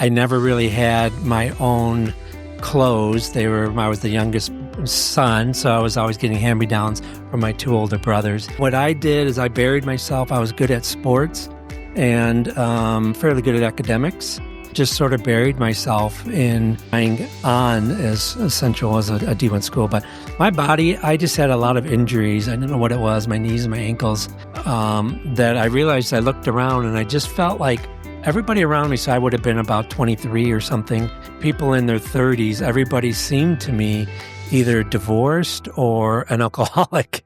I never really had my own clothes. I was the youngest son, so I was always getting hand-me-downs from my two older brothers. What I did is I buried myself. I was good at sports and fairly good at academics. Just sort of buried myself in trying on as essential as a D1 school. But my body, I just had a lot of injuries. I didn't know what it was, my knees and my ankles, that I realized. I looked around and I just felt like everybody around me, so I would have been about 23 or something, people in their 30s, everybody seemed to me either divorced or an alcoholic.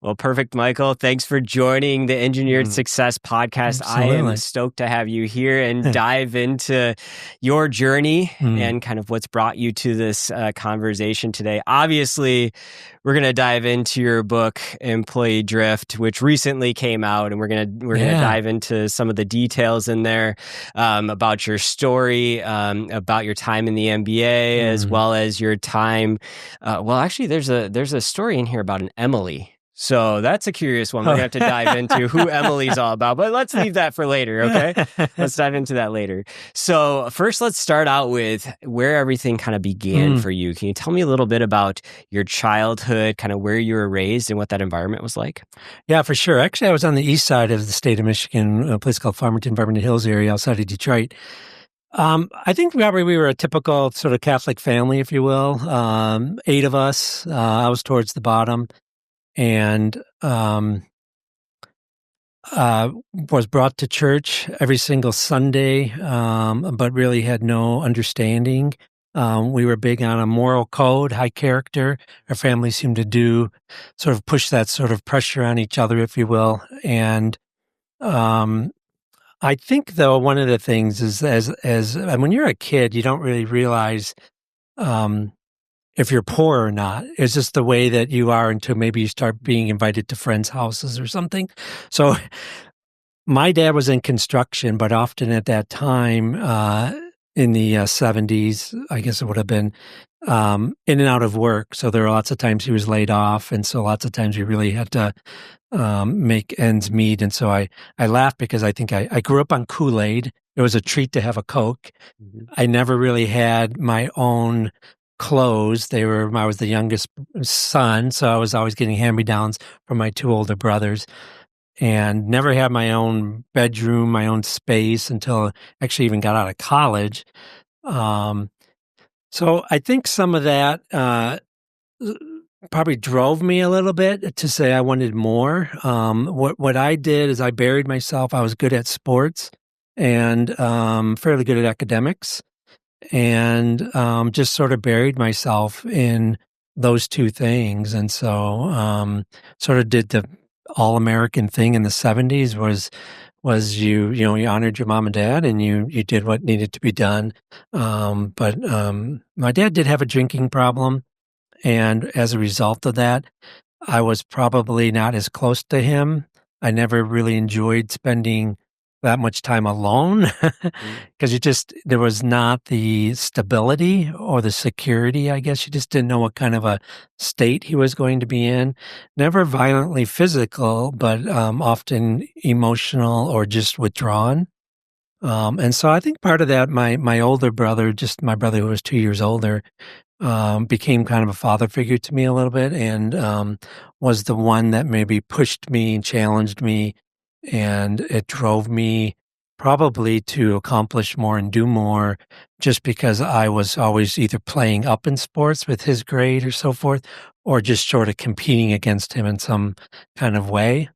Well, perfect, Michael. Thanks for joining the Engineered Success podcast. Absolutely. I am stoked to have you here and dive into your journey and kind of what's brought you to this conversation today. Obviously, we're going to dive into your book, Employee Drift, which recently came out, and we're going to dive into some of the details in there about your story, about your time in the MBA, as well as your time. Well, actually, there's a story in here about an Emily. So that's a curious one. We're going to have to dive into who Emily's all about, but let's leave that for later, okay? Let's dive into that later. So first, let's start out with where everything kind of began for you. Can you tell me a little bit about your childhood, kind of where you were raised and what that environment was like? Yeah, for sure. Actually, I was on the east side of the state of Michigan, a place called Farmington Hills area outside of Detroit. I think probably we were a typical sort of Catholic family, if you will. 8 of us. I was towards the bottom. And was brought to church every single Sunday, but really had no understanding. We were big on a moral code, high character. Our family seemed to push that sort of pressure on each other, if you will. And I think, though, one of the things is and when you're a kid, you don't really realize if you're poor or not. It's just the way that you are until maybe you start being invited to friends' houses or something. So my dad was in construction, but often at that time, in the 70s, I guess it would have been, in and out of work. So there were lots of times he was laid off. And so lots of times we really had to make ends meet. And so I laugh because I think I grew up on Kool-Aid. It was a treat to have a Coke. I never really had my own clothes. I was the youngest son, so I was always getting hand-me-downs from my two older brothers, and never had my own bedroom, my own space until I actually even got out of college. So I think some of that probably drove me a little bit to say I wanted more. What I did is I buried myself. I was good at sports and fairly good at academics. And just sort of buried myself in those two things. And so sort of did the all-American thing in the 70s was you honored your mom and dad and you did what needed to be done. But my dad did have a drinking problem. And as a result of that, I was probably not as close to him. I never really enjoyed spending that much time alone because there was not the stability or the security, I guess. You just didn't know what kind of a state he was going to be in. Never violently physical, but often emotional or just withdrawn. And so I think part of that, my older brother, just my brother who was 2 years older, became kind of a father figure to me a little bit and was the one that maybe pushed me and challenged me. And it drove me probably to accomplish more and do more just because I was always either playing up in sports with his grade or so forth, or just sort of competing against him in some kind of way.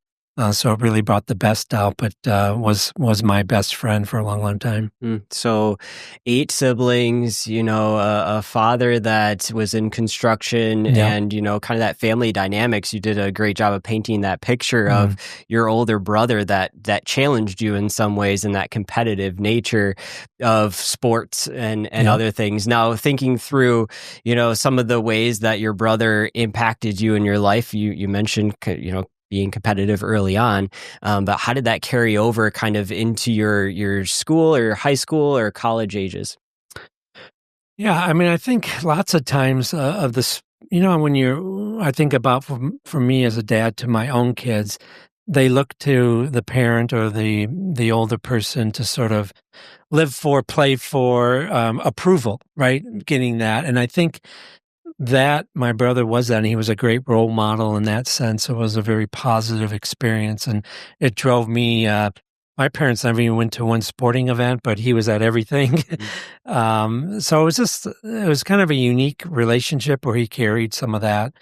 So it really brought the best out, but was my best friend for a long, long time. So 8 siblings, a father that was in construction and, kind of that family dynamics. You did a great job of painting that picture of your older brother that challenged you in some ways in that competitive nature of sports and other things. Now, thinking through, some of the ways that your brother impacted you in your life, you mentioned, being competitive early on, but how did that carry over kind of into your school or your high school or college ages? Yeah, I mean, I think lots of times of this, I think about for me as a dad to my own kids, they look to the parent or the older person to sort of live for, play for, approval, right? Getting that. And I think that my brother was that, and he was a great role model in that sense. It was a very positive experience, and it drove me. My parents never even went to one sporting event, but he was at everything. So it was kind of a unique relationship where he carried some of that.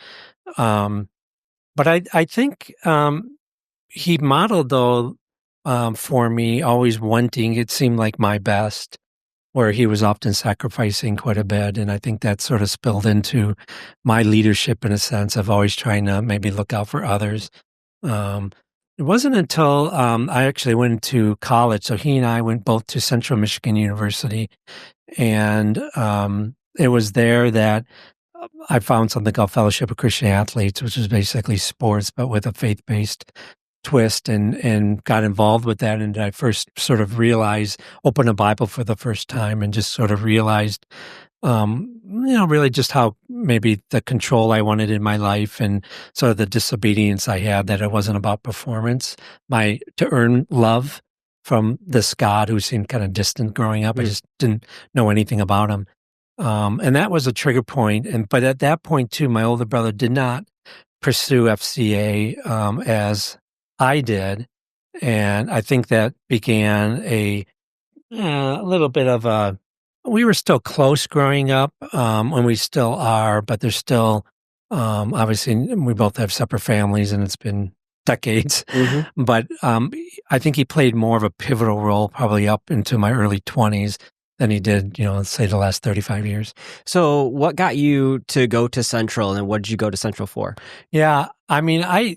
But I think he modeled, though, for me, always wanting, it seemed like, my best, where he was often sacrificing quite a bit. And I think that sort of spilled into my leadership in a sense of always trying to maybe look out for others. It wasn't until I actually went to college. So he and I went both to Central Michigan University. And it was there that I found something called Fellowship of Christian Athletes, which is basically sports, but with a faith-based twist, and got involved with that. And I first sort of opened a Bible for the first time and just sort of realized, really just how maybe the control I wanted in my life and sort of the disobedience I had, that it wasn't about performance, to earn love from this God who seemed kind of distant growing up. I just didn't know anything about him. And that was a trigger point. But at that point too, my older brother did not pursue FCA, as I did. And I think that began a little bit of we were still close growing up, and we still are, but there's still, obviously we both have separate families and it's been decades. But I think he played more of a pivotal role probably up into my early 20s than he did, let's say the last 35 years. So what got you to go to Central, and what did you go to Central for? Yeah, I mean, I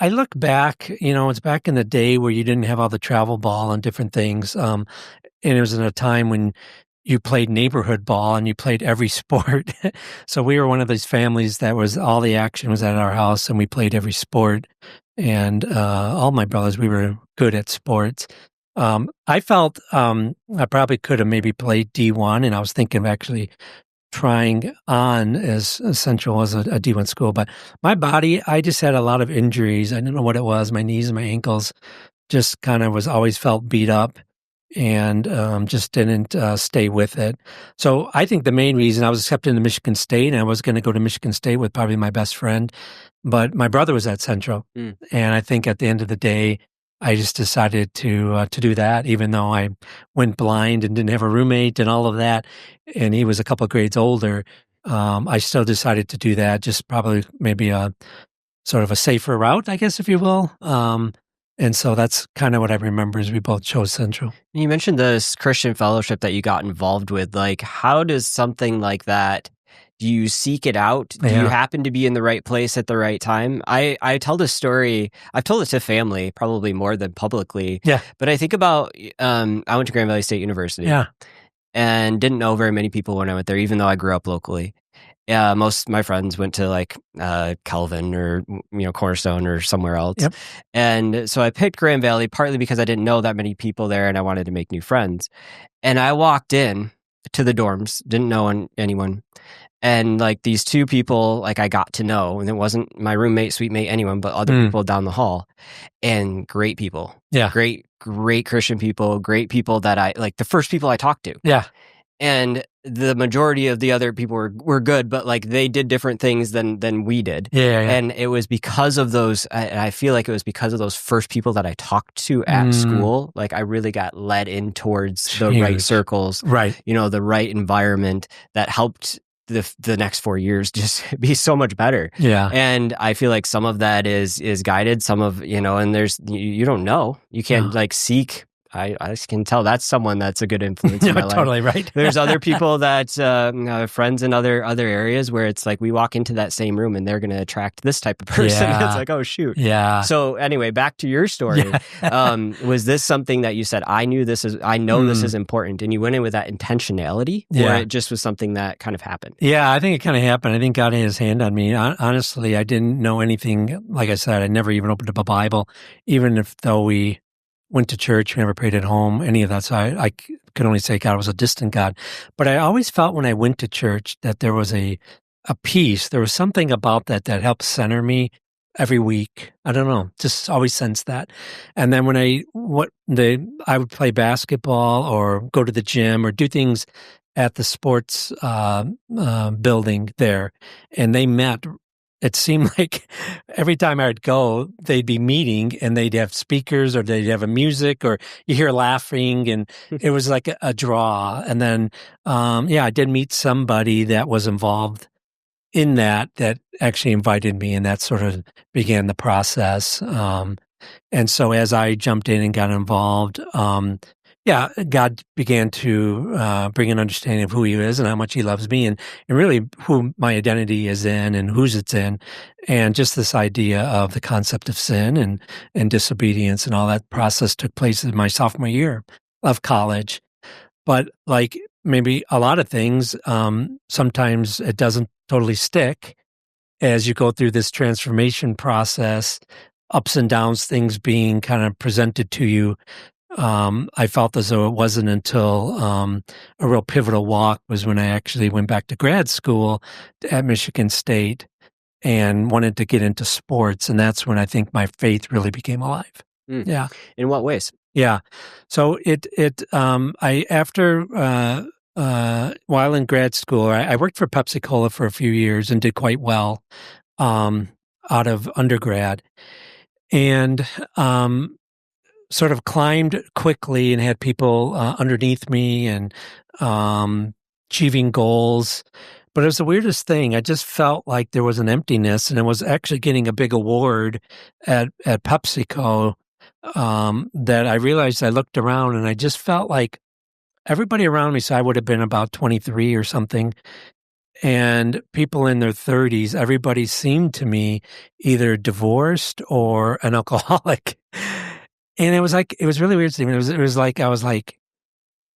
look back, it's back in the day where you didn't have all the travel ball and different things. And it was in a time when you played neighborhood ball and you played every sport. So we were one of those families that was all the action was at our house and we played every sport. And all my brothers, we were good at sports. I felt I probably could have maybe played D1, and I was thinking of actually trying on as Central as a D1 school. But my body, I just had a lot of injuries. I didn't know what it was. My knees and my ankles just kind of always felt beat up, and just didn't stay with it. So I think the main reason I was accepted into Michigan State, and I was going to go to Michigan State with probably my best friend, but my brother was at Central. And I think at the end of the day, I just decided to do that, even though I went blind and didn't have a roommate and all of that, and he was a couple of grades older. I still decided to do that, just probably maybe a sort of a safer route, I guess, if you will. And so that's kind of what I remember is we both chose Central. You mentioned this Christian fellowship that you got involved with. Like, how does something like that, do you seek it out? Do you happen to be in the right place at the right time? I tell this story, I've told it to family, probably more than publicly. Yeah. But I think about, I went to Grand Valley State University. Yeah. And didn't know very many people when I went there, even though I grew up locally. Most of my friends went to like Calvin or Cornerstone or somewhere else. Yep. And so I picked Grand Valley partly because I didn't know that many people there and I wanted to make new friends. And I walked in to the dorms, didn't know anyone. And like these two people, like I got to know, and it wasn't my roommate, suite mate, anyone, but other people down the hall, and great people. Yeah. Great Christian people, great people that I like the first people I talked to. Yeah. And the majority of the other people were good, but like they did different things than we did. Yeah. And it was because of those, I feel like it was because of those first people that I talked to at school. Like I really got led in towards the right circles, right? The right environment that helped the next 4 years just be so much better. Yeah. And I feel like some of that is guided, some of, and there's, you don't know, you can't like seek. I can tell that's someone that's a good influence in my life. Totally right. There's other people that friends in other areas where it's like we walk into that same room and they're going to attract this type of person. Yeah. It's like, oh shoot. Yeah. So anyway, back to your story. Was this something that you said, I know this is important, and you went in with that intentionality, or it just was something that kind of happened? Yeah, I think it kind of happened. I think God had his hand on me. Honestly, I didn't know anything. Like I said, I never even opened up a Bible, even though we went to church, we never prayed at home, any of that. So I could only say God was a distant God. But I always felt when I went to church that there was a peace. There was something about that helped center me every week. I don't know, just always sensed that. And then when I would play basketball or go to the gym or do things at the sports building there, and they met. It seemed like every time I would go, they'd be meeting and they'd have speakers or they'd have a music or you hear laughing, and it was like a draw. And then, I did meet somebody that was involved in that actually invited me, and that sort of began the process. And so as I jumped in and got involved, God began to bring an understanding of who he is and how much he loves me, and really who my identity is in and whose it's in. And just this idea of the concept of sin and disobedience and all that process took place in my sophomore year of college. But like maybe a lot of things, sometimes it doesn't totally stick as you go through this transformation process, ups and downs, things being kind of presented to you. I felt as though it wasn't until a real pivotal walk was when I actually went back to grad school at Michigan State and wanted to get into sports. And that's when I think my faith really became alive. Mm. Yeah. In what ways? Yeah. So while in grad school, I worked for Pepsi Cola for a few years and did quite well out of undergrad, and sort of climbed quickly and had people underneath me and achieving goals. But it was the weirdest thing. I just felt like there was an emptiness, and I was actually getting a big award at PepsiCo that I realized. I looked around and I just felt like everybody around me, so I would have been about 23 or something, and people in their 30s, everybody seemed to me either divorced or an alcoholic. And it was really weird to me. It was like, I was like,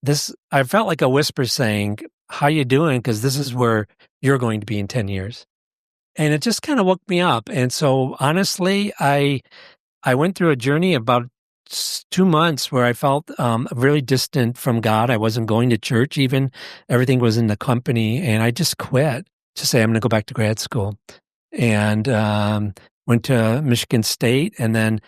this, I felt like a whisper saying, how you doing? Because this is where you're going to be in 10 years. And it just kind of woke me up. And so honestly, I went through a journey about 2 months where I felt really distant from God. I wasn't going to church even. Everything was in the company. And I just quit to say, I'm going to go back to grad school. And went to Michigan State. And then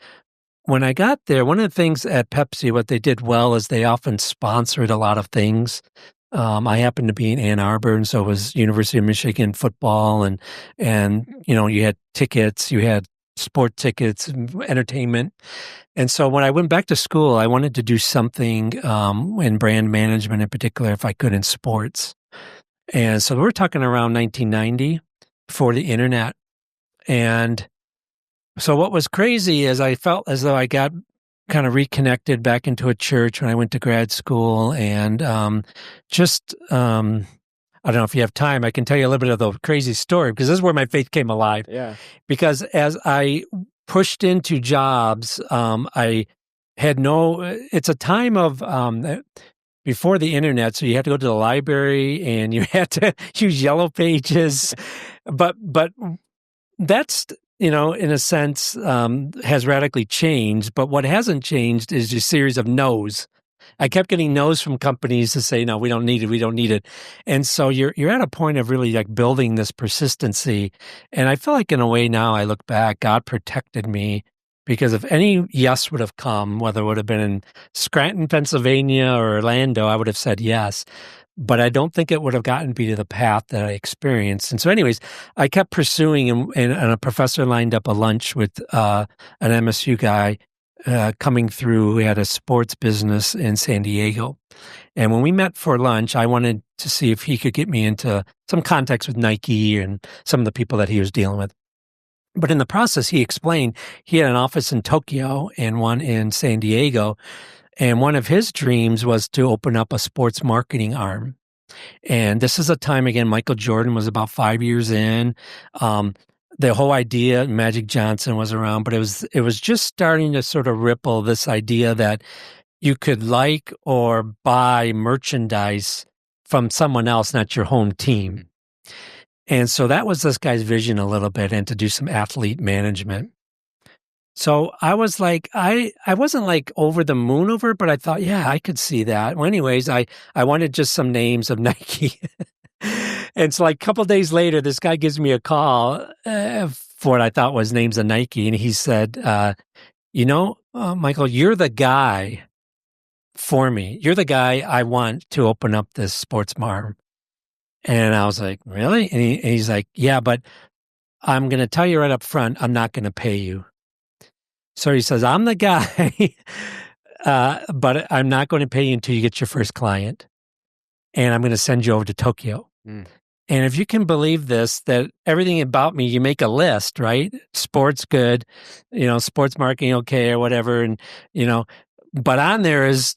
when I got there, one of the things at Pepsi, what they did well is they often sponsored a lot of things. I happened to be in Ann Arbor, and so it was University of Michigan football, and you had tickets, you had sport tickets, entertainment. And so when I went back to school, I wanted to do something in brand management in particular, if I could, in sports. And so we're talking around 1990, before the internet. And so what was crazy is I felt as though I got kind of reconnected back into a church when I went to grad school, and I don't know if you have time, I can tell you a little bit of the crazy story, because this is where my faith came alive. Yeah. Because as I pushed into jobs, I had it's a time of before the internet, so you had to go to the library and you had to use yellow pages, but that's, in a sense, has radically changed. But what hasn't changed is a series of no's. I kept getting no's from companies to say, no, we don't need it. We don't need it. And so you're at a point of really like building this persistency. And I feel like in a way now I look back, God protected me, because if any yes would have come, whether it would have been in Scranton, Pennsylvania or Orlando, I would have said yes. But I don't think it would have gotten me to the path that I experienced. And so anyways, I kept pursuing, and a professor lined up a lunch with an MSU guy coming through who had a sports business in San Diego. And when we met for lunch, I wanted to see if he could get me into some context with Nike and some of the people that he was dealing with. But in the process, he explained he had an office in Tokyo and one in San Diego. And one of his dreams was to open up a sports marketing arm. And this is a time, again, Michael Jordan was about 5 years in. The whole idea, Magic Johnson was around, but it was just starting to sort of ripple this idea that you could like or buy merchandise from someone else, not your home team. And so that was this guy's vision a little bit, and to do some athlete management. So I was like, I wasn't like over the moon over it, but I thought, yeah, I could see that. Well, anyways, I wanted just some names of Nike. And so like a couple of days later, this guy gives me a call, for what I thought was names of Nike. And he said, Michael, you're the guy for me. You're the guy I want to open up this sports bar. And I was like, really? And he's like, yeah, but I'm going to tell you right up front, I'm not going to pay you. So he says, I'm the guy, but I'm not going to pay you until you get your first client. And I'm going to send you over to Tokyo. Mm. And if you can believe this, that everything about me, you make a list, right? Sports good, sports marketing okay or whatever. And, but on there is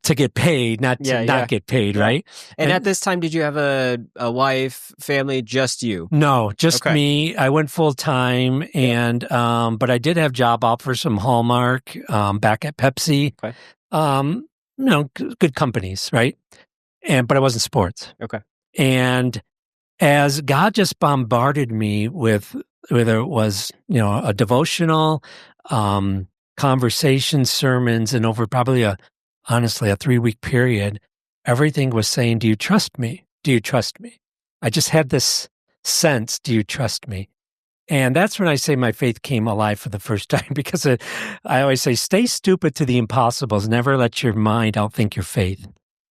to get paid, not to not get paid, right? And at this time, did you have a wife, family, just you? No, just me. I went full time, and but I did have job offers from Hallmark, back at Pepsi. Okay. Good companies, right? But I wasn't sports. Okay. And as God just bombarded me with whether it was, a devotional, conversation, sermons, and over probably honestly a 3-week period, everything was saying, do you trust me? Do you trust me? I just had this sense, do you trust me? And that's when I say my faith came alive for the first time, because I always say, stay stupid to the impossibles. Never let your mind outthink your faith.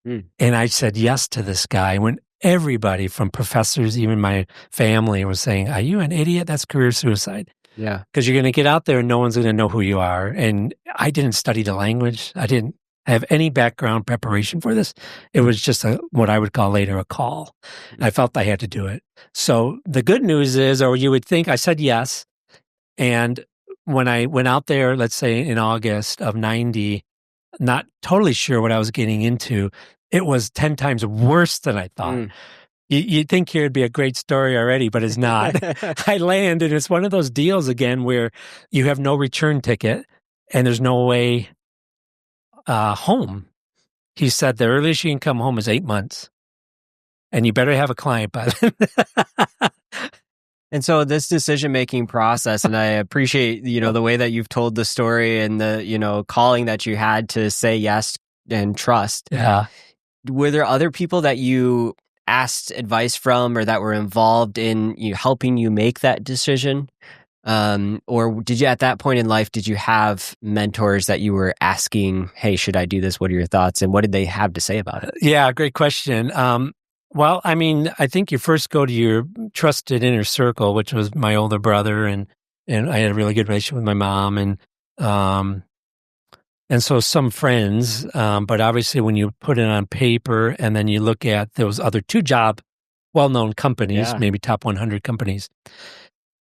Mm. And I said yes to this guy when everybody from professors, even my family, was saying, are you an idiot? That's career suicide. Yeah. Because you're going to get out there and no one's going to know who you are. And I didn't study the language. I didn't have any background preparation for this. It was just what I would call later a call. And I felt I had to do it. So the good news is, or you would think, I said yes. And when I went out there, let's say in August of 90, not totally sure what I was getting into, it was 10 times worse than I thought. Mm. You'd think here would be a great story already, but it's not. I land, and it's one of those deals again where you have no return ticket and there's no way home. He said the earliest you can come home is 8 months, and you better have a client by then. And so this decision-making process, and I appreciate, the way that you've told the story and the, calling that you had to say yes and trust. Yeah. Were there other people that you asked advice from or that were involved in helping you make that decision? Or did you, at that point in life, did you have mentors that you were asking, hey, should I do this? What are your thoughts? And what did they have to say about it? Yeah, great question. Well, I mean, I think you first go to your trusted inner circle, which was my older brother, and I had a really good relationship with my mom, and so some friends. But obviously, when you put it on paper and then you look at those other 2 well-known companies, maybe top 100 companies,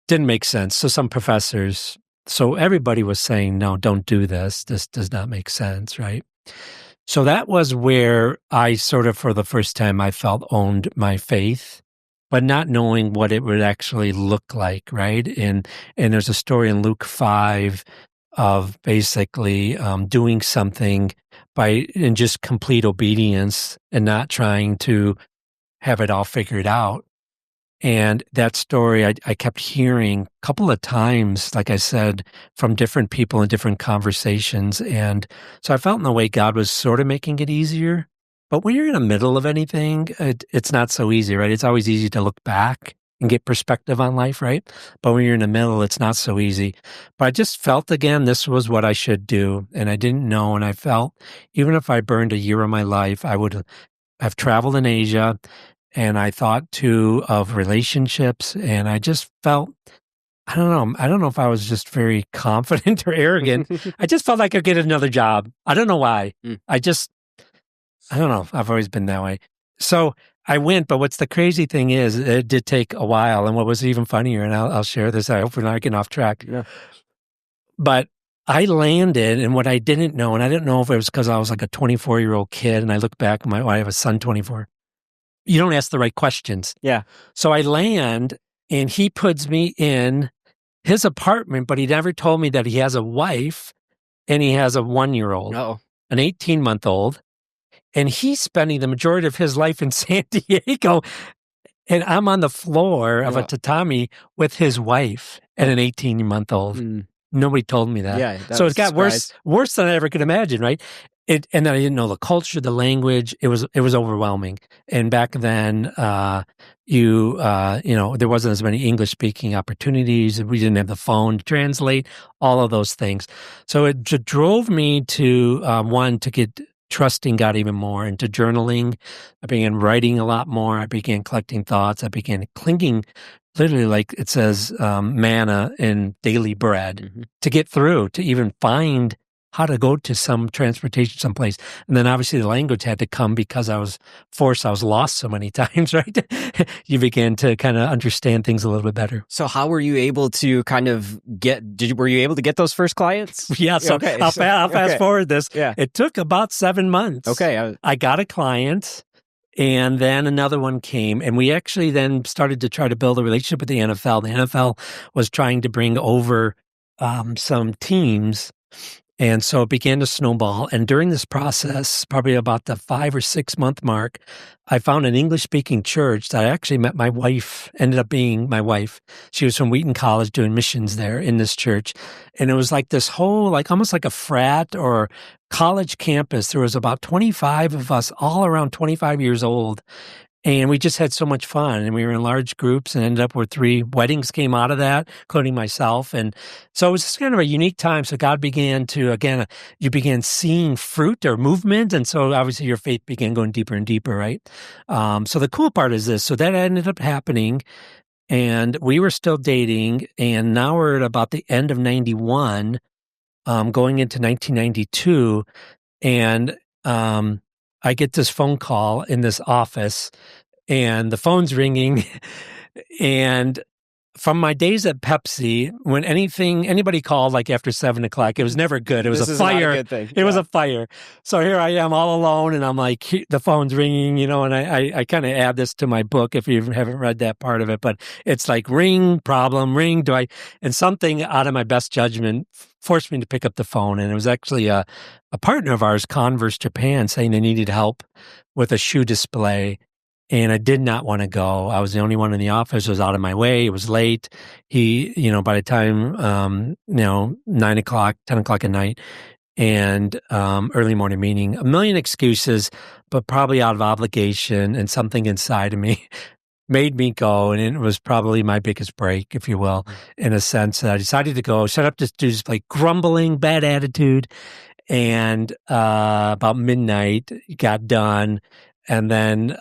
didn't make sense. So some professors, so everybody was saying, no, don't do this. This does not make sense, right? So that was where I sort of, for the first time, I felt owned my faith, but not knowing what it would actually look like, right? And there's a story in Luke 5 of basically doing something in just complete obedience and not trying to have it all figured out. And that story I kept hearing a couple of times, like I said, from different people in different conversations. And so I felt in a way God was sort of making it easier. But when you're in the middle of anything, it's not so easy, right? It's always easy to look back and get perspective on life, right? But when you're in the middle, it's not so easy. But I just felt, again, this was what I should do. And I didn't know. And I felt even if I burned a year of my life, I would have traveled in Asia. And I thought too of relationships, and I just felt, I don't know if I was just very confident or arrogant. I just felt like I'd get another job. I don't know why. I don't know. I've always been that way. So I went, but what's the crazy thing is it did take a while. And what was even funnier, and I'll share this, I hope we're not getting off track. Yeah. But I landed, and what I didn't know, and I didn't know if it was because I was like a 24-year-old kid, and I look back, I have a son, 24. You don't ask the right questions. Yeah. So I land, and he puts me in his apartment, but he never told me that he has a wife and he has a 1-year-old, an 18-month-old, and he's spending the majority of his life in San Diego, and I'm on the floor of a tatami with his wife and an 18-month-old. Nobody told me that. Yeah, so it got worse than I ever could imagine, right? And then I didn't know the culture, the language. It was overwhelming. And back then, there wasn't as many English speaking opportunities. We didn't have the phone to translate, all of those things. So it drove me to one, to get trusting God even more, into journaling. I began writing a lot more. I began collecting thoughts. I began clinging, literally, like it says, manna in daily bread, to get through, to even find how to go to some transportation someplace. And then obviously the language had to come, because I was lost so many times, right? You began to kind of understand things a little bit better. So how were you able to kind of were you able to get those first clients? Yeah. So okay. I'll fast forward this. Yeah. It took about 7 months. Okay. I got a client, and then another one came, and we actually then started to try to build a relationship with the NFL. The NFL was trying to bring over some teams. And so it began to snowball. And during this process, probably about the 5 or 6 month mark, I found an English speaking church that I actually met my wife, ended up being my wife. She was from Wheaton College doing missions there in this church. And it was like this whole, like almost like a frat or college campus. There was about 25 of us, all around 25 years old. And we just had so much fun, and we were in large groups, and ended up with 3 weddings came out of that, including myself. And so it was just kind of a unique time. So God began to, again, you began seeing fruit or movement. And so obviously your faith began going deeper and deeper, right? So the cool part is this. So that ended up happening, and we were still dating. And now we're at about the end of 91, going into 1992. And I get this phone call in this office, and the phone's ringing. And from my days at Pepsi, when anybody called like after 7 o'clock, it was never good. It was a fire. Not a good thing. It was a fire. So here I am all alone, and I'm like, the phone's ringing, and I kind of add this to my book if you haven't read that part of it, but it's like ring, problem, ring. And something out of my best judgment forced me to pick up the phone. And it was actually a partner of ours, Converse Japan, saying they needed help with a shoe display. And I did not want to go. I was the only one in the office. It was out of my way. It was late. He, by the time, 9 o'clock, 10 o'clock at night, and early morning meeting, a million excuses, but probably out of obligation, and something inside of me made me go. And it was probably my biggest break, if you will, in a sense that I decided to go, set up to do just like grumbling, bad attitude. And about midnight, got done. And then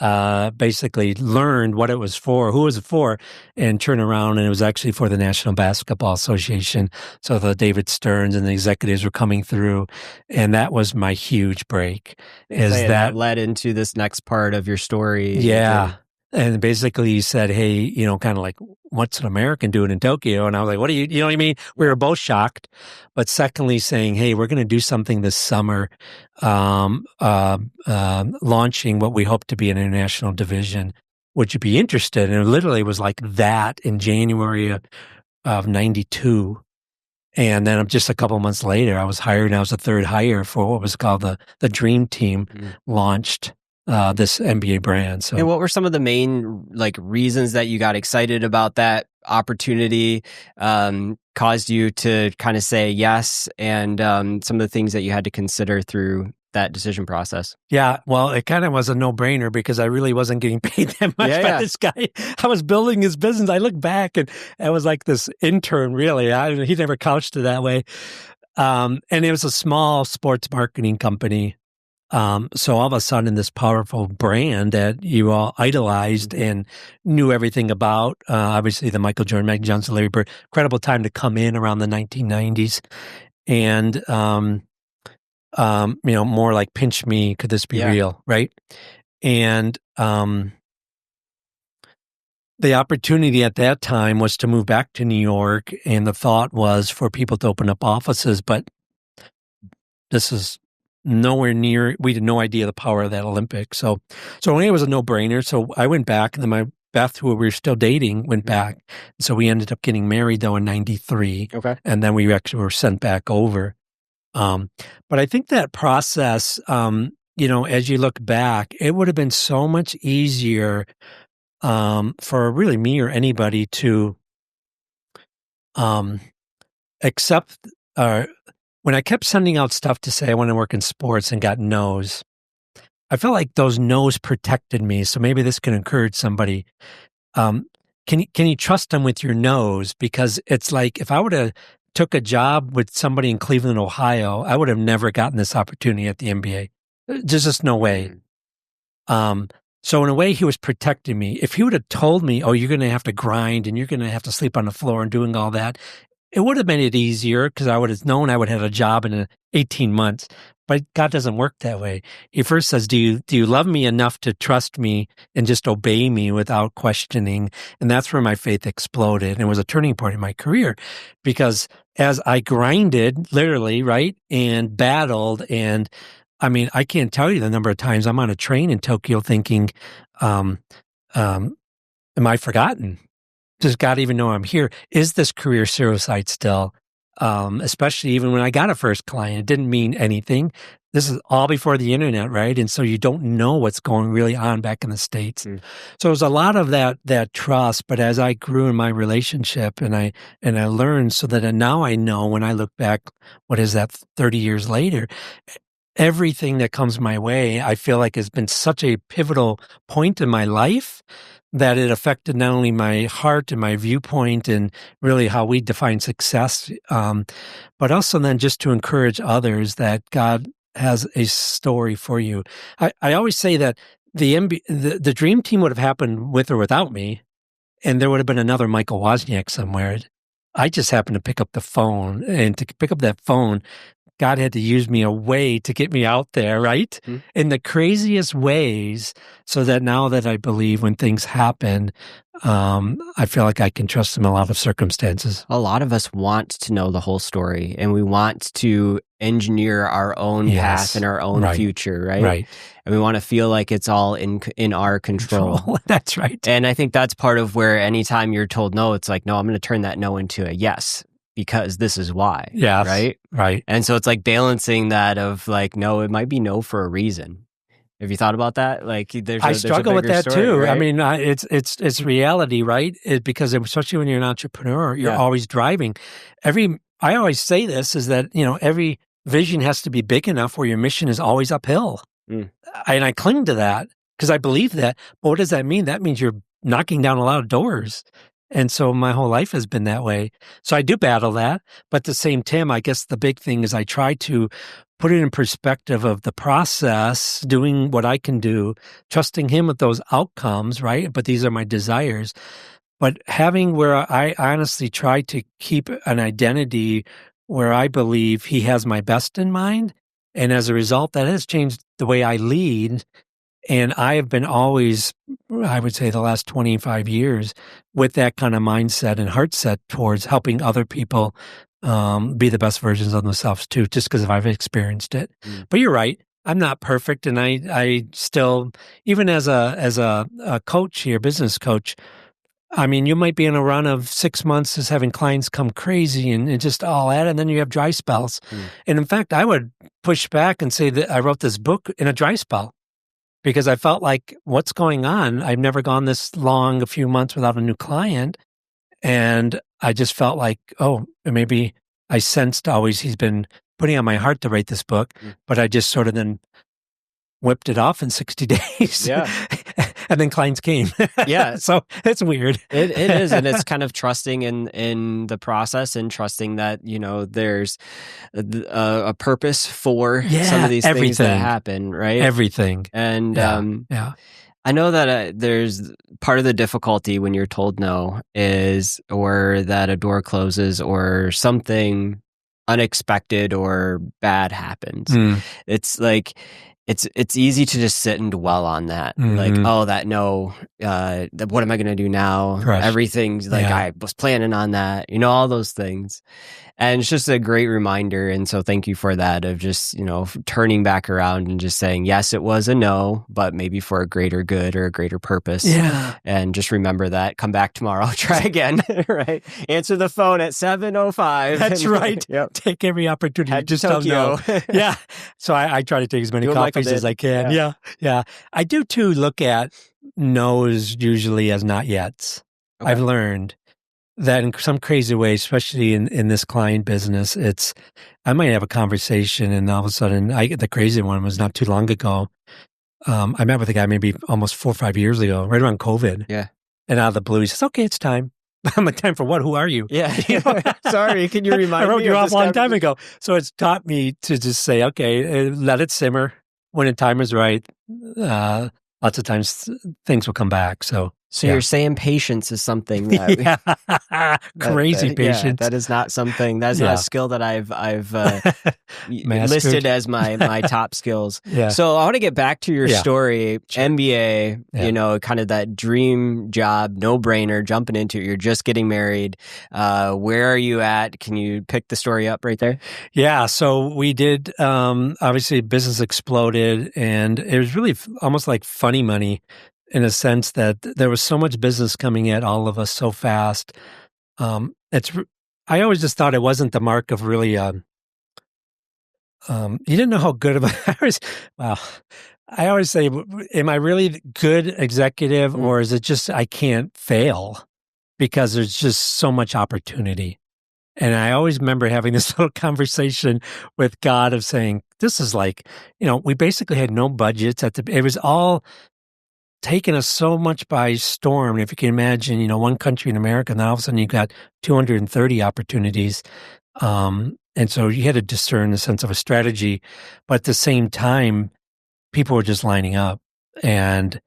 basically learned what it was for, who was it for, and turned around, and it was actually for the National Basketball Association. So the David Stearns and the executives were coming through, and that was my huge break. That led into this next part of your story? Yeah. And basically he said, hey, kind of like, what's an American doing in Tokyo? And I was like, what do you know what I mean? We were both shocked. But secondly, saying, hey, we're going to do something this summer, launching what we hope to be an international division. Would you be interested? And it literally was like that in January of 92. And then just a couple of months later, I was hired, and I was the third hire for what was called the Dream Team, launched this NBA brand. So, and what were some of the main reasons that you got excited about that opportunity, caused you to kind of say yes, and some of the things that you had to consider through that decision process? Yeah, well, it kind of was a no-brainer, because I really wasn't getting paid that much by this guy. I was building his business. I look back, and I was like this intern, really. He never couched it that way. And it was a small sports marketing company. So all of a sudden, this powerful brand that you all idolized and knew everything about, obviously the Michael Jordan, Magic Johnson, Larry Bird, incredible time to come in around the 1990s. And, more like pinch me, could this be real, right? And the opportunity at that time was to move back to New York, and the thought was for people to open up offices, but this is nowhere near, we had no idea the power of that Olympics. So it was a no-brainer. So I went back, and then Beth, who we were still dating, went back. So we ended up getting married, though, in 93. Okay. And then we actually were sent back over. But I think that process, as you look back, it would have been so much easier for really me or anybody to accept when I kept sending out stuff to say I want to work in sports and got no's, I felt like those no's protected me. So maybe this can encourage somebody. Can you trust them with your no's? Because it's like if I would have took a job with somebody in Cleveland, Ohio, I would have never gotten this opportunity at the NBA. There's just no way. So in a way, he was protecting me. If he would have told me, oh, you're going to have to grind and you're going to have to sleep on the floor and doing all that, it would have made it easier because I would have known I would have a job in 18 months. But God doesn't work that way. He first says, do you love me enough to trust me and just obey me without questioning? And that's where my faith exploded. And it was a turning point in my career because as I grinded, literally, right, and battled, and I mean, I can't tell you the number of times I'm on a train in Tokyo thinking, am I forgotten? Does God even know I'm here? Is this career suicide still? Especially even when I got a first client, it didn't mean anything. This is all before the internet, right? And so you don't know what's going really on back in the States. So it was a lot of that trust. But as I grew in my relationship and I learned so that now I know when I look back, what is that 30 years later, everything that comes my way, I feel like has been such a pivotal point in my life that it affected not only my heart and my viewpoint and really how we define success, but also then just to encourage others that God has a story for you. I always say that the dream team would have happened with or without me, and there would have been another Michael Wozniak somewhere. I just happened to pick up the phone, and to pick up that phone, God had to use me a way to get me out there, right? In the craziest ways, so that now that I believe when things happen, I feel like I can trust him in a lot of circumstances. A lot of us want to know the whole story, and we want to engineer our own path and our own future, right? Right. And we want to feel like it's all in our control. That's right. And I think that's part of where anytime you're told no, it's like, no, I'm going to turn that no into a yes, because this is why. Yes, right? Right. And so it's like balancing that of like, no, it might be no for a reason. Have you thought about that? Like, I struggle with that story, too. right? I mean, it's reality, right? Because especially when you're an entrepreneur, you're always driving. I always say this is that, every vision has to be big enough where your mission is always uphill. And I cling to that because I believe that. But what does that mean? That means you're knocking down a lot of doors. And so my whole life has been that way. So I do battle that. But at the same time, I guess the big thing is I try to put it in perspective of the process, doing what I can do, trusting him with those outcomes, right? But these are my desires. But having where I honestly try to keep an identity where I believe he has my best in mind. And as a result, that has changed the way I lead. And I have been always, I would say the last 25 years, with that kind of mindset and heart set towards helping other people be the best versions of themselves too, just because I've experienced it. But you're right. I'm not perfect. And I still, even as a coach here, business coach, I mean, you might be in a run of 6 months as having clients come crazy and just all that, and then you have dry spells. And in fact, I would push back and say that I wrote this book in a dry spell. Because I felt like, what's going on? I've never gone this long, a few months without a new client. And I just felt like, oh, maybe I sensed always he's been putting on my heart to write this book, but I just sort of then whipped it off in 60 days. Yeah. And then clients came. Yeah. So it's weird. It is. And it's kind of trusting in the process and trusting that, there's a purpose for some of these things that happen, right? Everything. And I know that there's part of the difficulty when you're told no is, or that a door closes or something unexpected or bad happens. It's like, it's easy to just sit and dwell on that. Like, oh, that no, what am I going to do now? Everything's like, I was planning on that, all those things. And it's just a great reminder. And so thank you for that, of just, turning back around and just saying, yes, it was a no, but maybe for a greater good or a greater purpose. Yeah. And just remember that. Come back tomorrow. Try again. Right. Answer the phone at 7:05. That's right. Yep. Take every opportunity. Head just to Tokyo. Don't know. Yeah. So I try to take as many coffees as I can. Yeah. I do too look at no's usually as not yets. Okay. I've learned. that in some crazy way, especially in this client business, I might have a conversation and all of a sudden the crazy one was not too long ago. I met with a guy maybe almost 4 or 5 years ago, right around COVID. Yeah. And out of the blue, he says, okay, it's time. I'm like, time for what? Who are you? Yeah. Sorry, can you remind me? I wrote you off a long time ago. So it's taught me to just say, okay, let it simmer. When the time is right, lots of times things will come back. So you're saying patience is something that crazy patience. That is not something. That's not a skill that I've listed as my top skills. Yeah. So I want to get back to your story. Sure. MBA, kind of that dream job, no brainer, jumping into it. You're just getting married. Where are you at? Can you pick the story up right there? Yeah. So we did. Obviously, business exploded, and it was really almost like funny money, in a sense that there was so much business coming at all of us so fast. I always just thought it wasn't the mark of really, you didn't know how good of I always say, am I really good executive or is it just, I can't fail because there's just so much opportunity. And I always remember having this little conversation with God of saying, this is like, we basically had no budgets it was all taken us so much by storm. If you can imagine, one country in America, and then all of a sudden you got 230 opportunities. And so you had to discern the sense of a strategy, but at the same time, people were just lining up. And,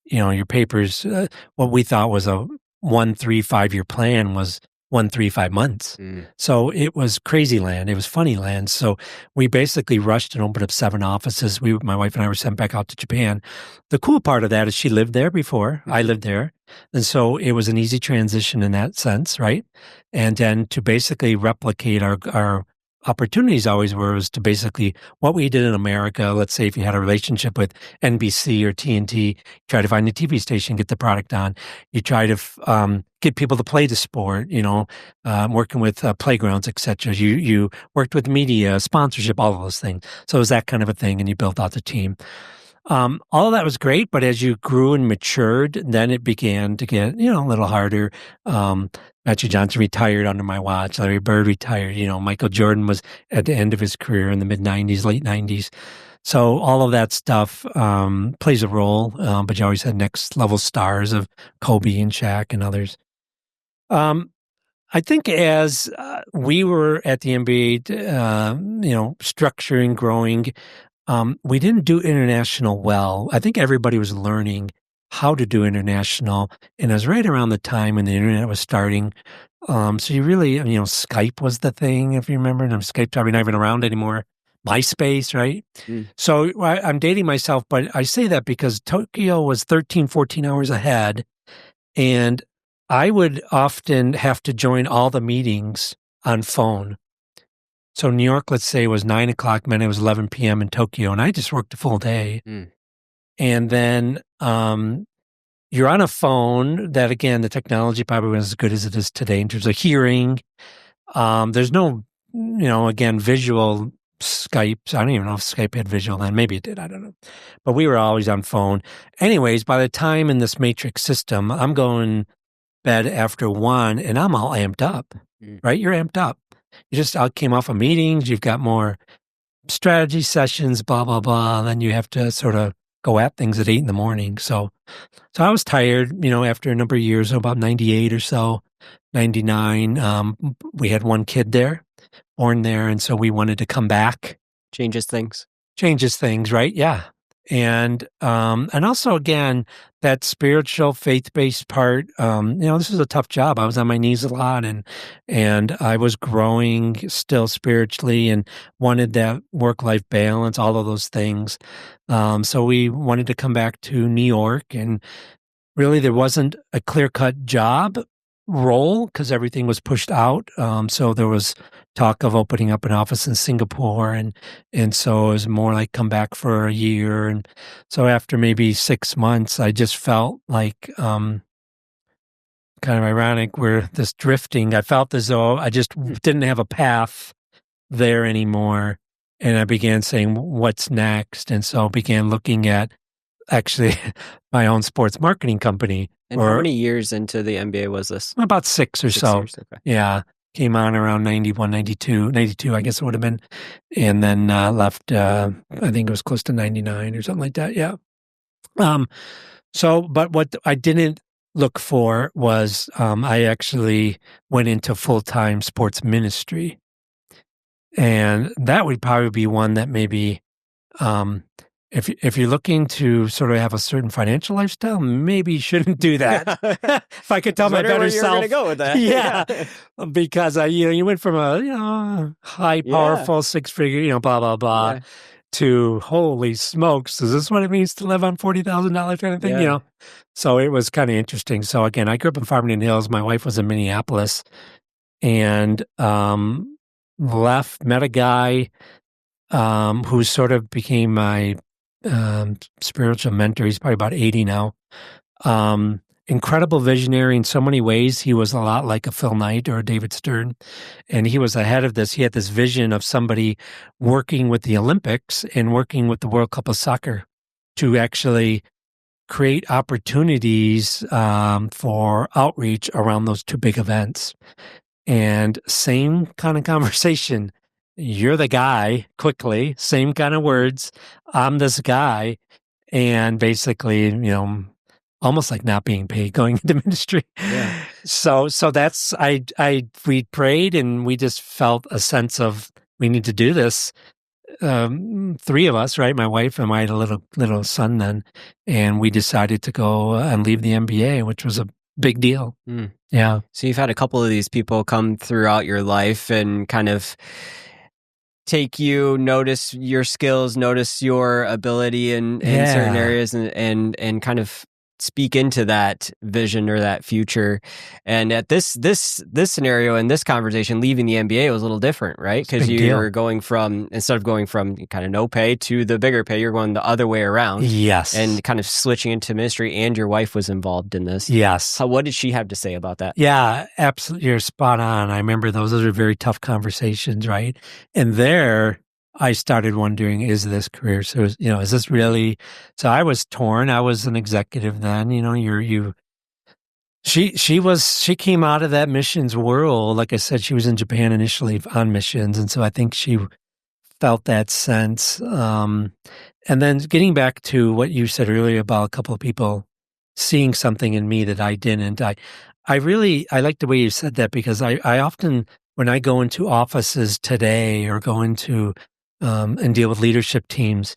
your papers, what we thought was a 1, 3, 5-year plan was 1, 3, 5 months. So it was crazy land. It was funny land. So we basically rushed and opened up 7 offices. My wife and I were sent back out to Japan. The cool part of that is she lived there before. I lived there. And so it was an easy transition in that sense, right? And then to basically replicate our opportunities always was to basically what we did in America. Let's say if you had a relationship with NBC or TNT, try to find a TV station, get the product on. You try to get people to play the sport, working with playgrounds, etc. You worked with media, sponsorship, all of those things. So it was that kind of a thing, and you built out the team. All of that was great, but as you grew and matured, then it began to get, a little harder. Magic Johnson retired under my watch. Larry Bird retired. Michael Jordan was at the end of his career in the mid-'90s, late '90s. So all of that stuff plays a role, but you always had next-level stars of Kobe and Shaq and others. I think as we were at the NBA, structuring, growing, we didn't do international well. I think everybody was learning how to do international, and it was right around the time when the internet was starting. So you really, Skype was the thing, if you remember, and Skype's probably not even around anymore. MySpace, right? So I'm dating myself, but I say that because Tokyo was 13, 14 hours ahead, and I would often have to join all the meetings on phone. So New York, let's say, was 9 o'clock, meant it was 11 p.m. in Tokyo, and I just worked a full day. And then you're on a phone that, again, the technology probably wasn't as good as it is today in terms of hearing. There's no, again, visual Skype. I don't even know if Skype had visual then. Maybe it did. I don't know. But we were always on phone. Anyways, by the time in this matrix system, I'm going bed after 1 and I'm all amped up, right? You're amped up. You just came off of meetings. You've got more strategy sessions, blah, blah, blah. Then you have to sort of go at things at 8 a.m. So I was tired, after a number of years, about 98 or so, 99. We had 1 kid there, born there. And so we wanted to come back. Changes things, right? Yeah. And also, again, that spiritual, faith-based part, this was a tough job. I was on my knees a lot and I was growing still spiritually and wanted that work-life balance, all of those things. So we wanted to come back to New York, and really there wasn't a clear-cut job role because everything was pushed out. So there was talk of opening up an office in Singapore, and so it was more like come back for a year. And so after maybe 6 months, I just felt like kind of ironic where this drifting. I felt as though I just didn't have a path there anymore, and I began saying, "What's next?" And so began looking at actually my own sports marketing company. And how many years into the MBA was this? About 6 or 6 so. years, okay. Yeah. Came on around 91, 92, I guess it would have been. And then left, I think it was close to 99 or something like that. Yeah. But what I didn't look for was I actually went into full-time sports ministry. And that would probably be one that maybe if you're looking to sort of have a certain financial lifestyle, maybe you shouldn't do that. If I could tell my better self, going to go with that. Yeah, because you went from a high, powerful, 6-figure, blah blah blah, to holy smokes, is this what it means to live on $40,000 kind of thing? Yeah. So it was kind of interesting. So again, I grew up in Farmington Hills. My wife was in Minneapolis, and met a guy who sort of became my spiritual mentor. He's probably about 80 now. Incredible visionary in so many ways. He was a lot like a Phil Knight or a David Stern, and he was ahead of this. He had this vision of somebody working with the Olympics and working with the World Cup of Soccer to actually create opportunities for outreach around those two big events. And same kind of conversation. You're the guy, quickly, same kind of words. I'm this guy. And basically, almost like not being paid going into ministry. Yeah. So that's, we prayed and we just felt a sense of, we need to do this. 3 of us, right? My wife and I had a little son then. And we decided to go and leave the MBA, which was a big deal. Mm. Yeah. So you've had a couple of these people come throughout your life and kind of take you, notice your skills, notice your ability in certain areas, and kind of speak into that vision or that future. And at this scenario and this conversation, leaving the MBA was a little different, right? Because you're going from, instead of going from kind of no pay to the bigger pay, you're going the other way around. Yes. And kind of switching into ministry, and your wife was involved in this. Yes. What did she have to say about that? Yeah, absolutely. You're spot on. I remember those are very tough conversations, right? And there I started wondering, is this career? So, is this really? So I was torn. I was an executive then. She came out of that missions world. Like I said, she was in Japan initially on missions, and so I think she felt that sense. And then getting back to what you said earlier about a couple of people seeing something in me that I didn't. I like the way you said that, because I often, when I go into offices today or go into and deal with leadership teams,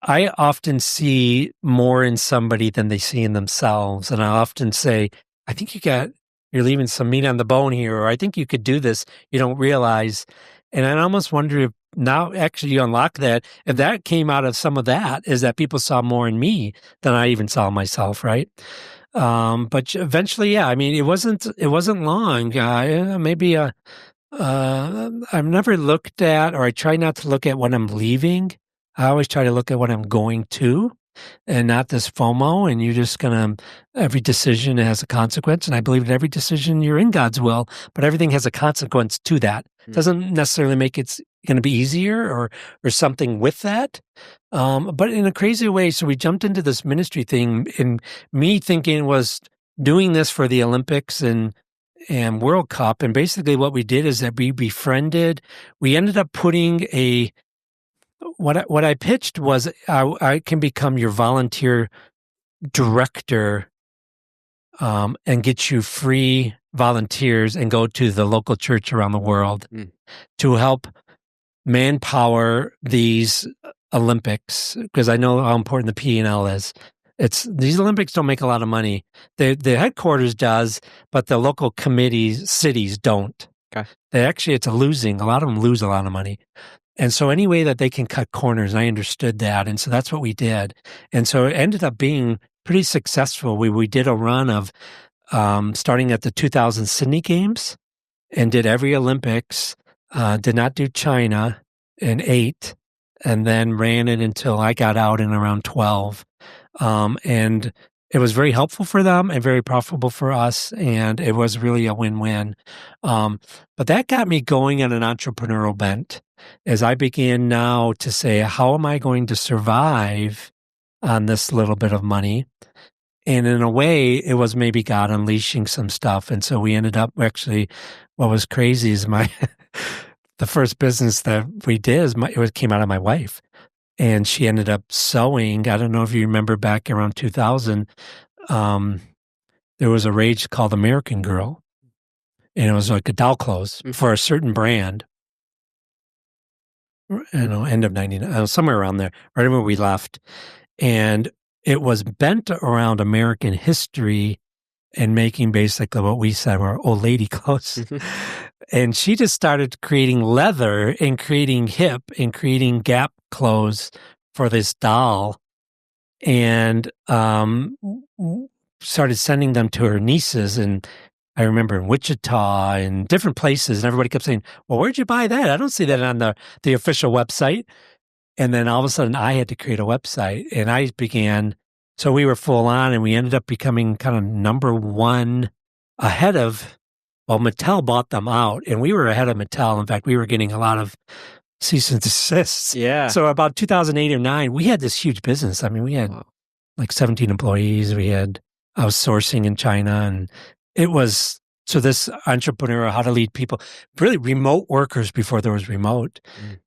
I often see more in somebody than they see in themselves. And I often say, I think you're leaving some meat on the bone here, or I think you could do this. You don't realize. And I almost wonder if now actually you unlock that, if that came out of some of that, is that people saw more in me than I even saw myself, right? But eventually, yeah, I mean, it wasn't long. I've never looked at, or I try not to look at what I'm leaving. I always try to look at what I'm going to, and not this FOMO. And you're just every decision has a consequence. And I believe that every decision, you're in God's will, but everything has a consequence to that. Doesn't necessarily make it's going to be easier or something with that. But in a crazy way. So we jumped into this ministry thing, and me thinking was doing this for the Olympics and World Cup. And basically what we did is that we ended up putting what I pitched was I can become your volunteer director and get you free volunteers and go to the local church around the world to help manpower these Olympics, because I know how important the P&L is. These Olympics don't make a lot of money. The headquarters does, but the local committees, cities don't. Okay. A lot of them lose a lot of money. And so any way that they can cut corners, I understood that. And so that's what we did. And so it ended up being pretty successful. We did a run of starting at the 2000 Sydney Games and did every Olympics, did not do China in 8, and then ran it until I got out in around 12. And it was very helpful for them and very profitable for us. And it was really a win-win. But that got me going on an entrepreneurial bent as I began now to say, how am I going to survive on this little bit of money. And in a way, it was maybe God unleashing some stuff. And so we ended up actually, what was crazy is the first business that we did it came out of my wife. And she ended up sewing. I don't know if you remember back around 2000, there was a rage called American Girl. And it was like a doll clothes for a certain brand. End of 99, somewhere around there, right when we left. And it was bent around American history and making basically what we said were old lady clothes. And she just started creating leather and creating hip and creating Gap clothes for this doll, and started sending them to her nieces. And I remember in Wichita and different places, and everybody kept saying, well, where'd you buy that? I don't see that on the official website. And then all of a sudden I had to create a website, and I began, so we were full on, and we ended up becoming kind of number one ahead of, well, Mattel bought them out, and we were ahead of Mattel. In fact, we were getting a lot of cease and desists. Yeah. So about 2008 or 9, we had this huge business. I mean, we had like 17 employees. I was sourcing in China, and it was, so this entrepreneurial, how to lead people, really remote workers before there was remote.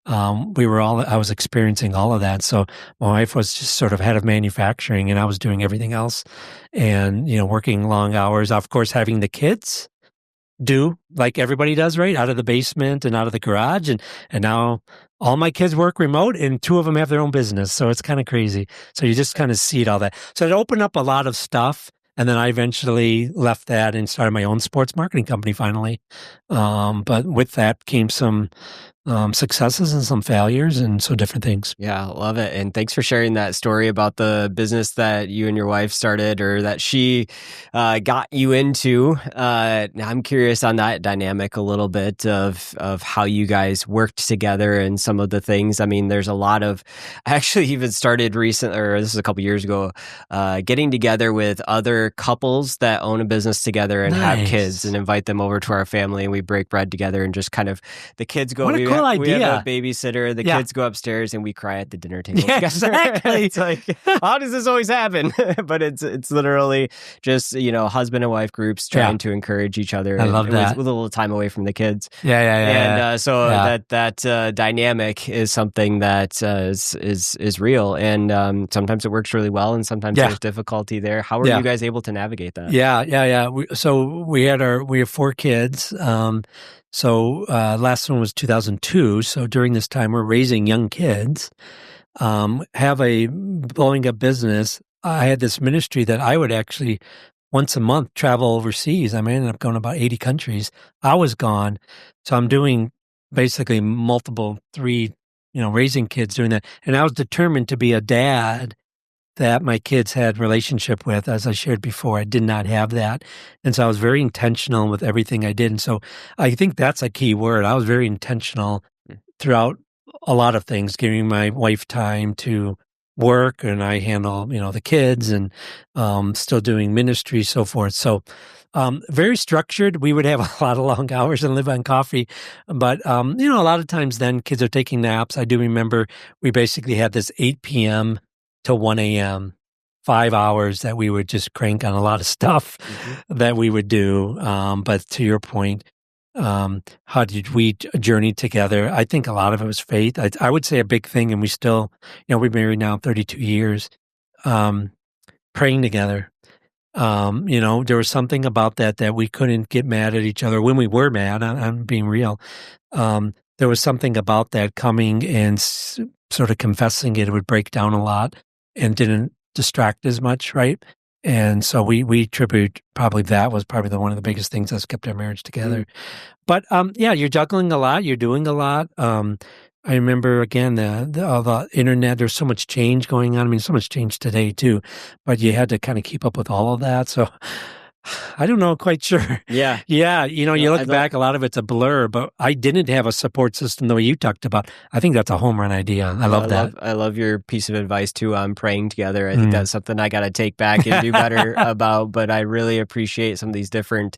I was experiencing all of that. So my wife was just sort of head of manufacturing, and I was doing everything else, and, working long hours, of course, having the kids do like everybody does, right? Out of the basement and out of the garage. And now all my kids work remote, and 2 of them have their own business. So it's kind of crazy. So you just kind of see it all that. So it opened up a lot of stuff. And then I eventually left that and started my own sports marketing company finally. But with that came some successes and some failures, and so different things. Yeah, love it. And thanks for sharing that story about the business that you and your wife started, or that she got you into. I'm curious on that dynamic a little bit of how you guys worked together and some of the things. I mean, there's a lot of, I actually even started recently, or this is a couple years ago, getting together with other couples that own a business together and have kids, and invite them over to our family, and we break bread together, and just kind of, the kids go, what a cool idea. We have a babysitter, the kids go upstairs, and we cry at the dinner table. Yeah, exactly. It's like, how does this always happen? But it's literally just, husband and wife groups trying to encourage each other. I love that. With a little time away from the kids. Yeah. So that dynamic is something that is real, and sometimes it works really well, and sometimes there's difficulty there. How are you guys able to navigate that? Yeah. We have 4 kids. Last one was 2002. So during this time, we're raising young kids, blowing up business. I had this ministry that I would actually once a month travel overseas. I ended up going to about 80 countries. I was gone. So I'm doing basically multiple 3, raising kids, doing that. And I was determined to be a dad that my kids had relationship with. As I shared before, I did not have that. And so I was very intentional with everything I did. And so I think that's a key word. I was very intentional throughout a lot of things, giving my wife time to work, and I handle, the kids, and still doing ministry, so forth. So very structured. We would have a lot of long hours and live on coffee. But, a lot of times then kids are taking naps. I do remember we basically had this 8 p.m. to 1 a.m., 5 hours that we would just crank on a lot of stuff that we would do. But to your point, how did we journey together? I think a lot of it was faith. I would say a big thing, and we still, we've been married now 32 years, praying together. There was something about that we couldn't get mad at each other. When we were mad, I'm being real. There was something about that coming and sort of confessing it would break down a lot and didn't distract as much, right? And so we attribute probably that was probably one of the biggest things that's kept our marriage together. But you're juggling a lot, you're doing a lot. I remember again the internet. There's so much change going on. I mean, so much change today too, but you had to kind of keep up with all of that. So I don't know, quite sure. Yeah. You look back, a lot of it's a blur, but I didn't have a support system the way you talked about. I think that's a home run idea. I love that. I love your piece of advice too on praying together. I think that's something I got to take back and do better about, but I really appreciate some of these different,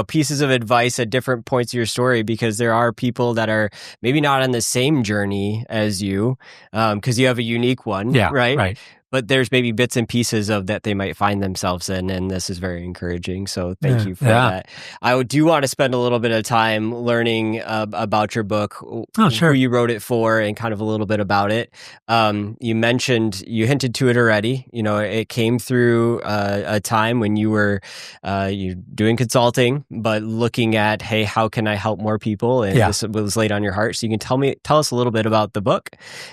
pieces of advice at different points of your story, because there are people that are maybe not on the same journey as you, because you have a unique one, right? but there's maybe bits and pieces of that they might find themselves in, and this is very encouraging. So thank you for that. I do want to spend a little bit of time learning about your book, sure. who you wrote it for, and kind of a little bit about it. You mentioned, you hinted to it already. It came through a time when you were you doing consulting, but looking at, hey, how can I help more people? And this was laid on your heart. So you can tell us a little bit about the book,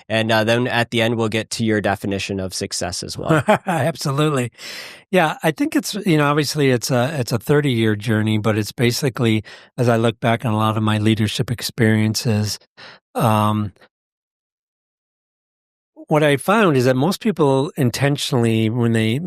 and then at the end we'll get to your definition of success as well. Absolutely. Yeah, I think it's, obviously it's a 30-year journey, but it's basically, as I look back on a lot of my leadership experiences, what I found is that most people intentionally, when they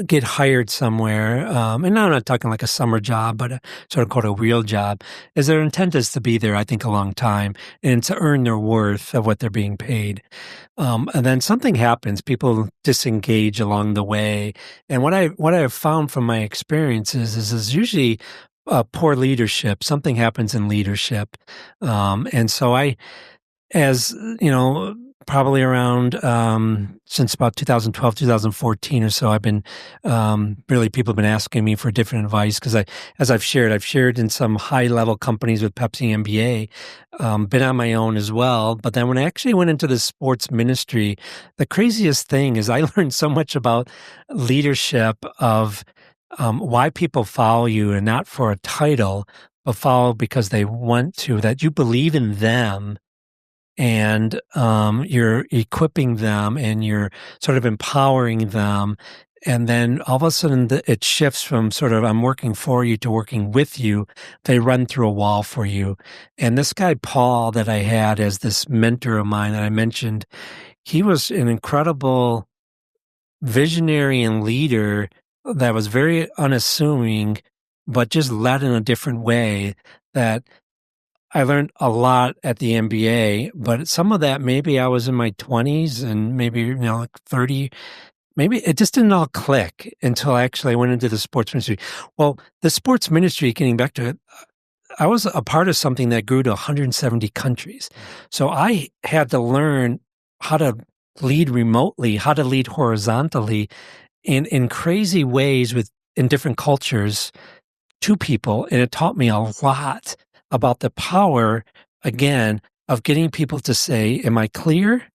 get hired somewhere, and now I'm not talking like a summer job, but a sort of called a real job, is their intent is to be there, I think, a long time and to earn their worth of what they're being paid. And then something happens, people disengage along the way. And what I have found from my experiences is usually poor leadership. Something happens in leadership. And so probably around since about 2012, 2014 or so, I've been really, people have been asking me for different advice because I've shared in some high level companies with Pepsi MBA, been on my own as well. But then when I actually went into the sports ministry, the craziest thing is I learned so much about leadership of why people follow you, and not for a title, but follow because they want to, that you believe in them. And you're equipping them and you're sort of empowering them. And then all of a sudden it shifts from sort of I'm working for you to working with you. They run through a wall for you. And this guy, Paul, that I had as this mentor of mine that I mentioned, he was an incredible visionary and leader that was very unassuming, but just led in a different way that I learned a lot at the MBA, but some of that, maybe I was in my 20s and maybe, like 30, maybe it just didn't all click until actually I went into the sports ministry. Well, the sports ministry, getting back to it, I was a part of something that grew to 170 countries. So I had to learn how to lead remotely, how to lead horizontally in crazy ways in different cultures to people. And it taught me a lot about the power, again, of getting people to say, am I clear?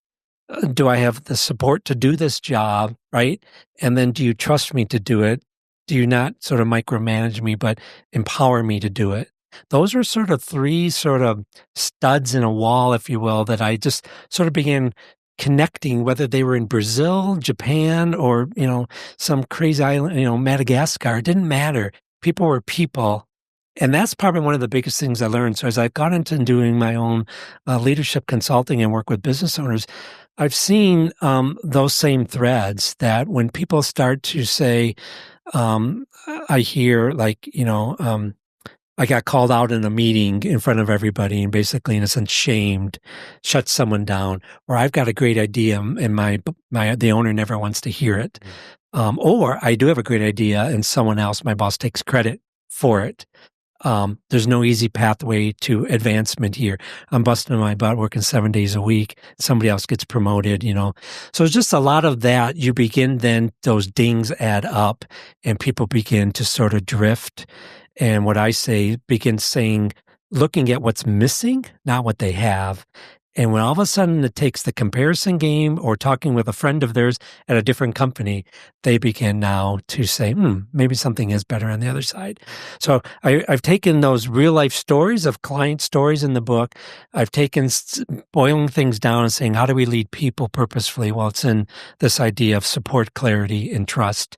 Do I have the support to do this job, right? And then do you trust me to do it? Do you not sort of micromanage me, but empower me to do it? Those are sort of three sort of studs in a wall, if you will, that I just sort of began connecting, whether they were in Brazil, Japan, or, some crazy island, Madagascar. It didn't matter. People were people. And that's probably one of the biggest things I learned. So as I've got into doing my own leadership consulting and work with business owners, I've seen those same threads that when people start to say, I hear like, I got called out in a meeting in front of everybody and basically, in a sense, shamed, shut someone down, or I've got a great idea and the owner never wants to hear it. Or I do have a great idea and someone else, my boss, takes credit for it. There's no easy pathway to advancement here. I'm busting my butt working 7 days a week. Somebody else gets promoted, So it's just a lot of that. You begin then, those dings add up and people begin to sort of drift. And what I say, begin saying, looking at what's missing, not what they have. And when all of a sudden it takes the comparison game or talking with a friend of theirs at a different company, they begin now to say, maybe something is better on the other side. So I've taken those real life stories of client stories in the book. I've taken boiling things down and saying, how do we lead people purposefully? Well, it's in this idea of support, clarity, and trust.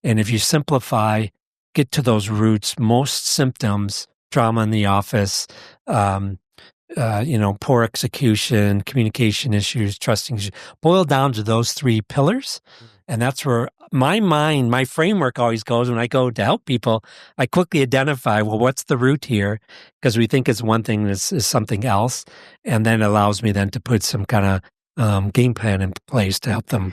And if you simplify, get to those roots, most symptoms, drama in the office, poor execution, communication issues, trusting issues, boil down to those three pillars. And that's where my framework always goes when I go to help people. I quickly identify, well, what's the root here? Because we think it's one thing, is something else. And then it allows me then to put some kind of game plan in place to help them.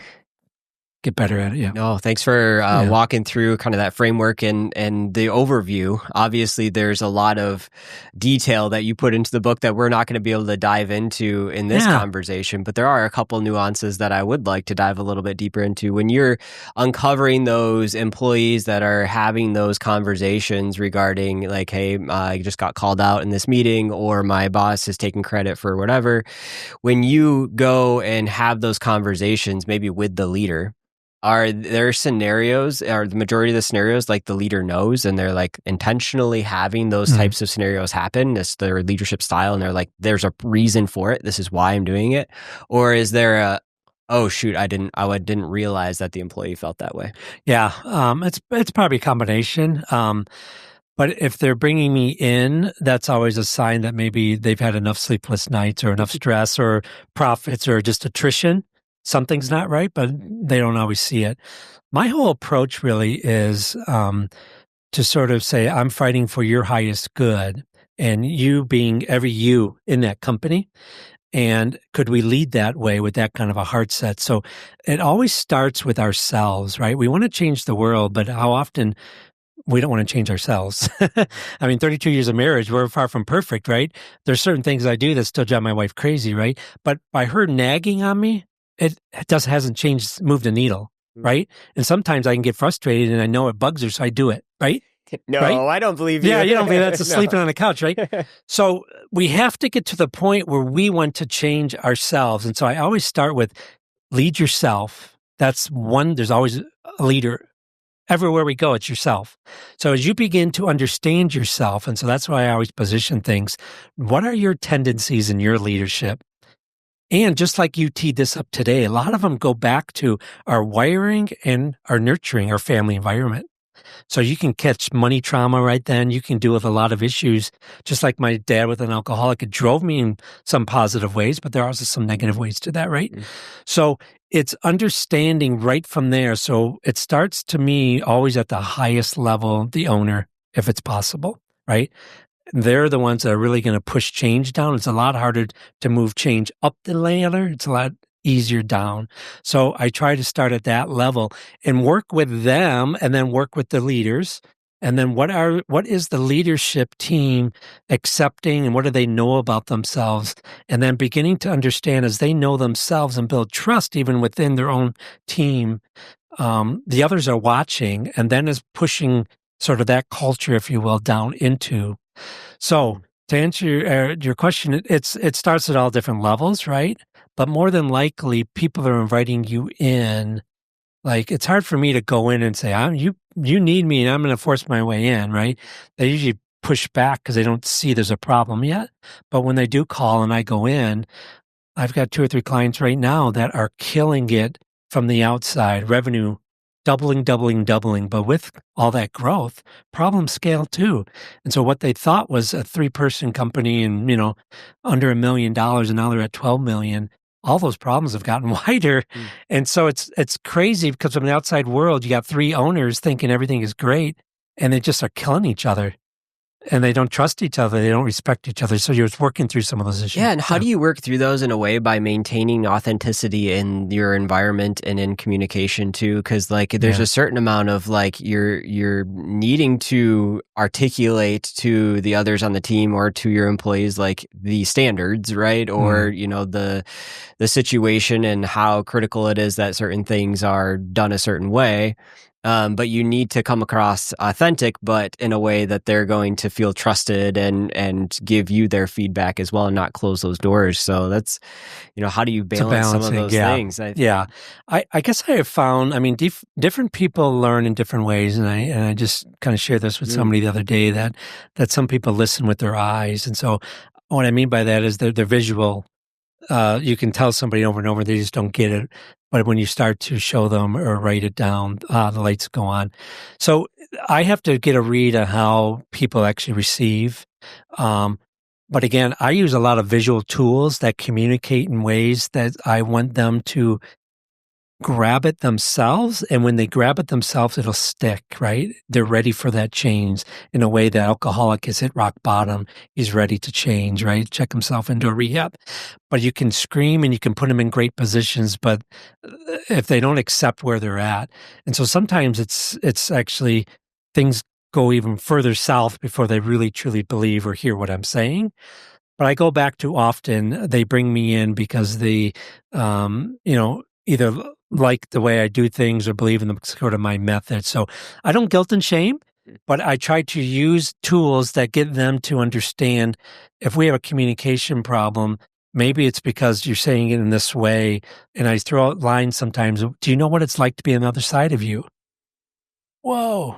get better at it. Yeah. No, thanks for walking through kind of that framework and the overview. Obviously, there's a lot of detail that you put into the book that we're not going to be able to dive into in this conversation, but there are a couple nuances that I would like to dive a little bit deeper into. When you're uncovering those employees that are having those conversations regarding like, hey, I just got called out in this meeting, or my boss is taking credit for whatever, when you go and have those conversations, maybe with the leader, are there scenarios, are the majority of the scenarios like the leader knows and they're like intentionally having those types of scenarios happen? It's their leadership style and they're like, there's a reason for it. This is why I'm doing it. Or is there a, oh shoot, I didn't realize that the employee felt that way? Yeah. It's probably a combination. But if they're bringing me in, that's always a sign that maybe they've had enough sleepless nights or enough stress or profits or just attrition. Something's not right, but they don't always see it. My whole approach really is to sort of say, I'm fighting for your highest good, and you being every you in that company. And could we lead that way with that kind of a heart set? So it always starts with ourselves, right? We want to change the world, but how often we don't want to change ourselves. I mean, 32 years of marriage, we're far from perfect, right? There's certain things I do that still drive my wife crazy, right? But by her nagging on me, it hasn't changed, moved a needle, right? And sometimes I can get frustrated and I know it bugs her, so I do it, right? No, right? I don't believe you. Yeah, you don't believe that's sleeping on the couch, right? So we have to get to the point where we want to change ourselves. And so I always start with lead yourself. That's one, there's always a leader. Everywhere we go, it's yourself. So as you begin to understand yourself, and so that's why I always position things, what are your tendencies in your leadership? And just like you teed this up today, a lot of them go back to our wiring and our nurturing, our family environment. So you can catch money trauma right then. You can deal with a lot of issues, just like my dad with an alcoholic. It drove me in some positive ways, but there are also some negative ways to that, right? So it's understanding right from there. So it starts to me always at the highest level, the owner, if it's possible, right? They're the ones that are really going to push change down. It's a lot harder to move change up the ladder. It's a lot easier down. So I try to start at that level and work with them and then work with the leaders. And then what is the leadership team accepting and what do they know about themselves? And then beginning to understand as they know themselves and build trust even within their own team, the others are watching and then is pushing sort of that culture, if you will, down into. So to answer your question, it starts at all different levels, right? But more than likely, people are inviting you in. Like, it's hard for me to go in and say, you need me and I'm going to force my way in, right? They usually push back because they don't see there's a problem yet. But when they do call and I go in, I've got 2 or 3 clients right now that are killing it from the outside, revenue doubling. But with all that growth, problems scale too. And so what they thought was a 3-person company and, under $1 million, and now they're at 12 million. All those problems have gotten wider. And so it's crazy because from the outside world, you got 3 owners thinking everything is great and they just are killing each other. And they don't trust each other. They don't respect each other. So you're working through some of those issues. Yeah, and how do you work through those in a way by maintaining authenticity in your environment and in communication too? Because there's a certain amount of you're needing to articulate to the others on the team or to your employees the standards, right? Or the situation and how critical it is that certain things are done a certain way. But you need to come across authentic, but in a way that they're going to feel trusted and give you their feedback as well and not close those doors. So that's, how do you balance some of those things? I guess I have found, different people learn in different ways. And I just kind of shared this with somebody the other day that some people listen with their eyes. And so what I mean by that is they're visual. You can tell somebody over and over, they just don't get it. But when you start to show them or write it down, the lights go on. So I have to get a read on how people actually receive. But again, I use a lot of visual tools that communicate in ways that I want them to grab it themselves. And when they grab it themselves, it'll stick, right? They're ready for that change in a way that alcoholic has hit rock bottom. He's ready to change, right? Check himself into a rehab. But you can scream and you can put them in great positions, but if they don't accept where they're at. And so sometimes it's actually things go even further south before they really truly believe or hear what I'm saying. But I go back to often they bring me in because they, either like the way I do things or believe in the sort of my method. So I don't guilt and shame, but I try to use tools that get them to understand if we have a communication problem, maybe it's because you're saying it in this way. And I throw out lines sometimes. Do you know what it's like to be on the other side of you? Whoa.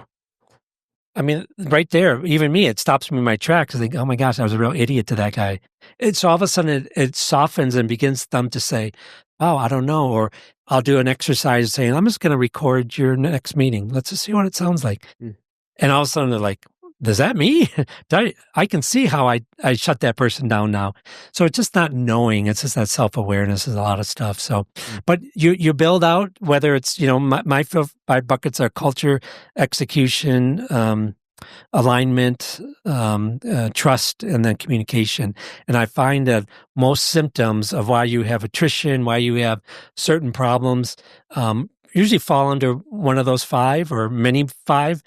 I mean, right there, even me, it stops me in my tracks. I think, oh my gosh, I was a real idiot to that guy. It's all of a sudden it softens and begins them to say, oh, I don't know. Or I'll do an exercise saying, I'm just going to record your next meeting. Let's just see what it sounds like. Mm. And all of a sudden they're like, does that me? I can see how I shut that person down now. So it's just not knowing. It's just that self-awareness is a lot of stuff. So, but you build out, whether it's, my 5 buckets are culture, execution, alignment, trust, and then communication. And I find that most symptoms of why you have attrition, why you have certain problems, usually fall under one of those 5 or many 5.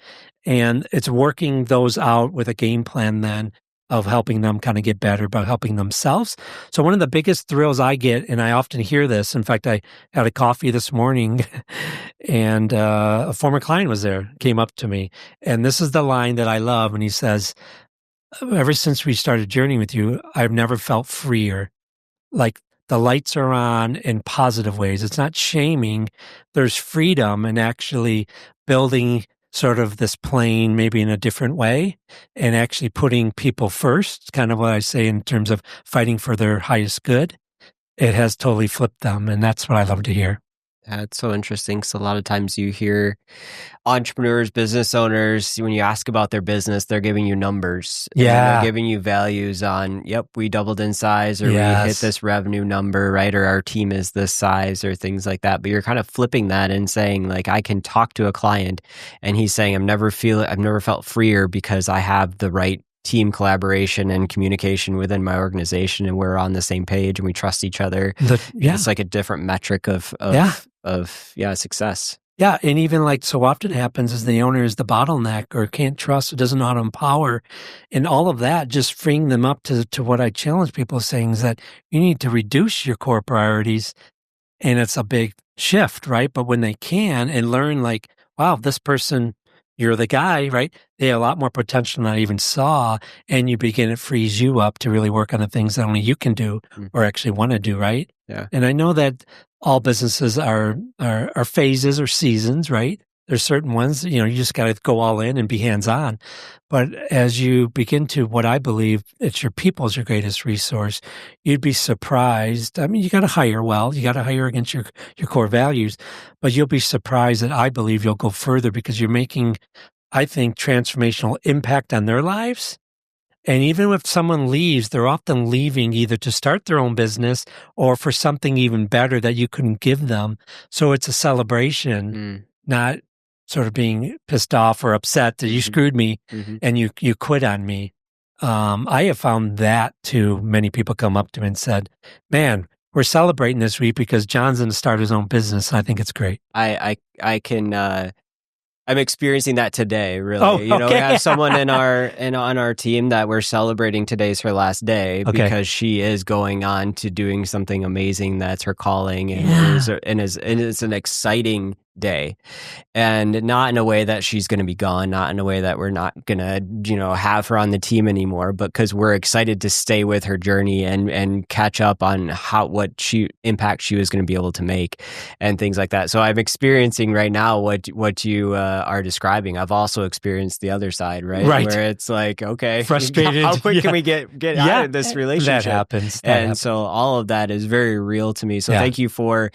And it's working those out with a game plan then of helping them kind of get better, but helping themselves. So one of the biggest thrills I get, and I often hear this, in fact, I had a coffee this morning and a former client was there, came up to me. And this is the line that I love. And he says, ever since we started journeying with you, I've never felt freer. Like the lights are on in positive ways. It's not shaming. There's freedom in actually building sort of this plane maybe in a different way and actually putting people first, kind of what I say in terms of fighting for their highest good. It has totally flipped them. And that's what I love to hear. That's so interesting because a lot of times you hear entrepreneurs, business owners, when you ask about their business, they're giving you numbers. Yeah. They're giving you values on, yep, we doubled in size or we hit this revenue number, right? Or our team is this size or things like that. But you're kind of flipping that and saying, like, I can talk to a client and he's saying, I've never felt freer because I have the right team collaboration and communication within my organization and we're on the same page and we trust each other. It's like a different metric of success. Yeah. And even like so often happens is the owner is the bottleneck or can't trust or doesn't know how to empower. And all of that, just freeing them up to what I challenge people saying is that you need to reduce your core priorities. And it's a big shift, right? But when they can and learn like, wow, this person, you're the guy, right? They have a lot more potential than I even saw. And you begin, it frees you up to really work on the things that only you can do or actually want to do, right? Yeah. And I know that all businesses are phases or seasons, right? There's certain ones, you just got to go all in and be hands-on. But as you begin to, what I believe, it's your people is your greatest resource. You'd be surprised. I mean, you got to hire well. You got to hire against your core values. But you'll be surprised that I believe you'll go further because you're making, I think, transformational impact on their lives. And even if someone leaves, they're often leaving either to start their own business or for something even better that you couldn't give them. So it's a celebration, not sort of being pissed off or upset that you screwed me and you quit on me. I have found that too. Many people come up to me and said, man, we're celebrating this week because John's going to start his own business. And I think it's great. I'm experiencing that today, really. We have someone on our team that we're celebrating. Today's her last day because she is going on to doing something amazing. That's her calling, and it's an exciting day, and not in a way that she's going to be gone, not in a way that we're not going to have her on the team anymore, but because we're excited to stay with her journey and catch up on what impact she was going to be able to make and things like that. So I'm experiencing right now what you are describing. I've also experienced the other side, right? Where it's like, okay, frustrated. How quick can we get out of this relationship? That happens. So all of that is very real to me. So thank you for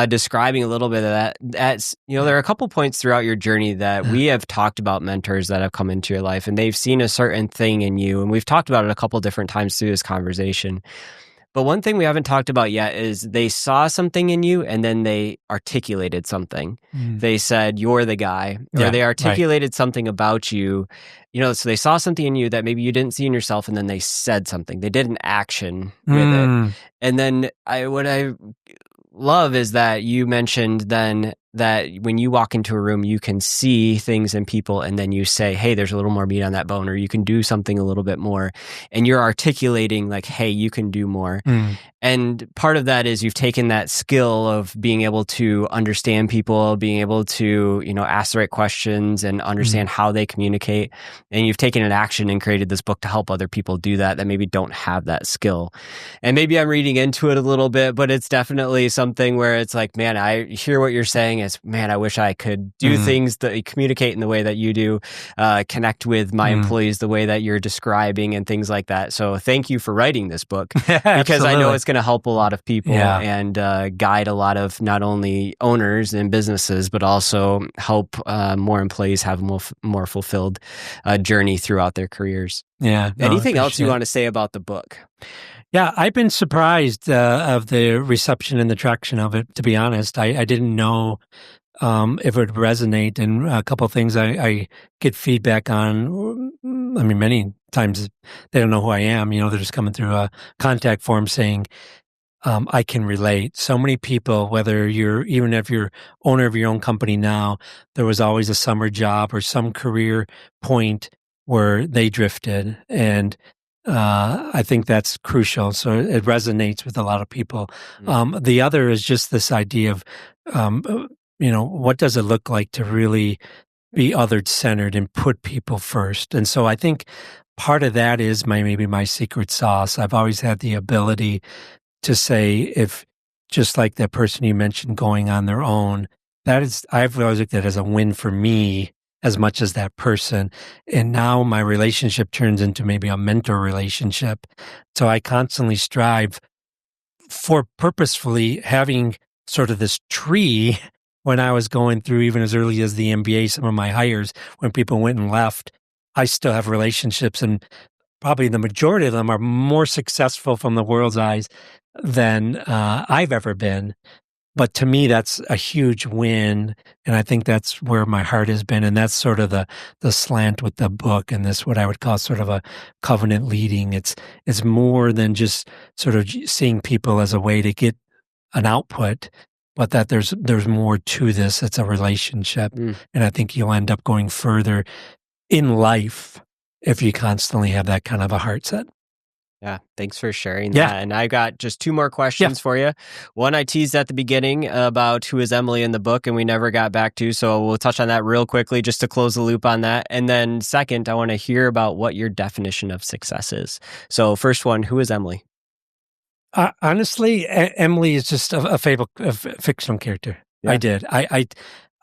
describing a little bit of that. There are a couple points throughout your journey that we have talked about mentors that have come into your life and they've seen a certain thing in you. And we've talked about it a couple different times through this conversation. But one thing we haven't talked about yet is they saw something in you and then they articulated something. They said, you're the guy, or they articulated something about you, so they saw something in you that maybe you didn't see in yourself, and then they said something. They did an action with it. And then what I love is that you mentioned then that when you walk into a room, you can see things in people, and then you say, hey, there's a little more meat on that bone, or you can do something a little bit more. And you're articulating like, hey, you can do more. And part of that is you've taken that skill of being able to understand people, being able to, ask the right questions and understand how they communicate. And you've taken an action and created this book to help other people do that maybe don't have that skill. And maybe I'm reading into it a little bit, but it's definitely something where it's like, man, I hear what you're saying is, man, I wish I could do things that communicate in the way that you do, connect with my employees the way that you're describing and things like that. So thank you for writing this book because I know it's going to help a lot of people and guide a lot of not only owners and businesses, but also help more employees have a more fulfilled journey throughout their careers. Yeah. Anything else you want to say about the book? Yeah, I've been surprised of the reception and the traction of it, to be honest. I didn't know if it would resonate. And a couple of things I get feedback on. I mean, many times they don't know who I am. They're just coming through a contact form saying, I can relate. So many people, even if you're owner of your own company now, there was always a summer job or some career point where they drifted. And I think that's crucial. So it resonates with a lot of people. The other is just this idea of, what does it look like to really be other-centered and put people first? And so I think part of that is maybe my secret sauce. I've always had the ability to say, if just like that person you mentioned going on their own, I've always looked at it as a win for me as much as that person. And now my relationship turns into maybe a mentor relationship. So I constantly strive for purposefully having sort of this tree. When I was going through, even as early as the MBA, some of my hires, when people went and left, I still have relationships, and probably the majority of them are more successful from the world's eyes than I've ever been. But to me, that's a huge win, and I think that's where my heart has been, and that's sort of the slant with the book, and this what I would call sort of a covenant leading. It's more than just sort of seeing people as a way to get an output, but that there's more to this. It's a relationship, and I think you'll end up going further in life if you constantly have that kind of a heart set. Yeah, thanks for sharing that. And I got just two more questions for you. One, I teased at the beginning about who is Emily in the book, and we never got back to, so we'll touch on that real quickly just to close the loop on that. And then second, I want to hear about what your definition of success is. So first one, who is Emily? Honestly, Emily is just a fictional character. Yeah. I did.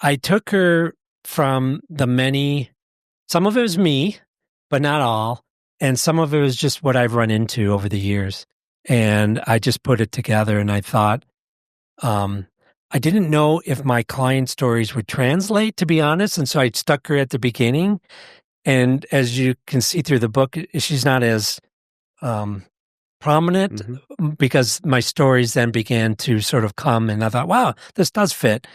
I took her from the many. Some of it was me, but not all, and some of it was just what I've run into over the years. And I just put it together, and I thought, I didn't know if my client stories would translate, to be honest, and so I stuck her at the beginning. And as you can see through the book, she's not as prominent because my stories then began to sort of come, and I thought, wow, this does fit.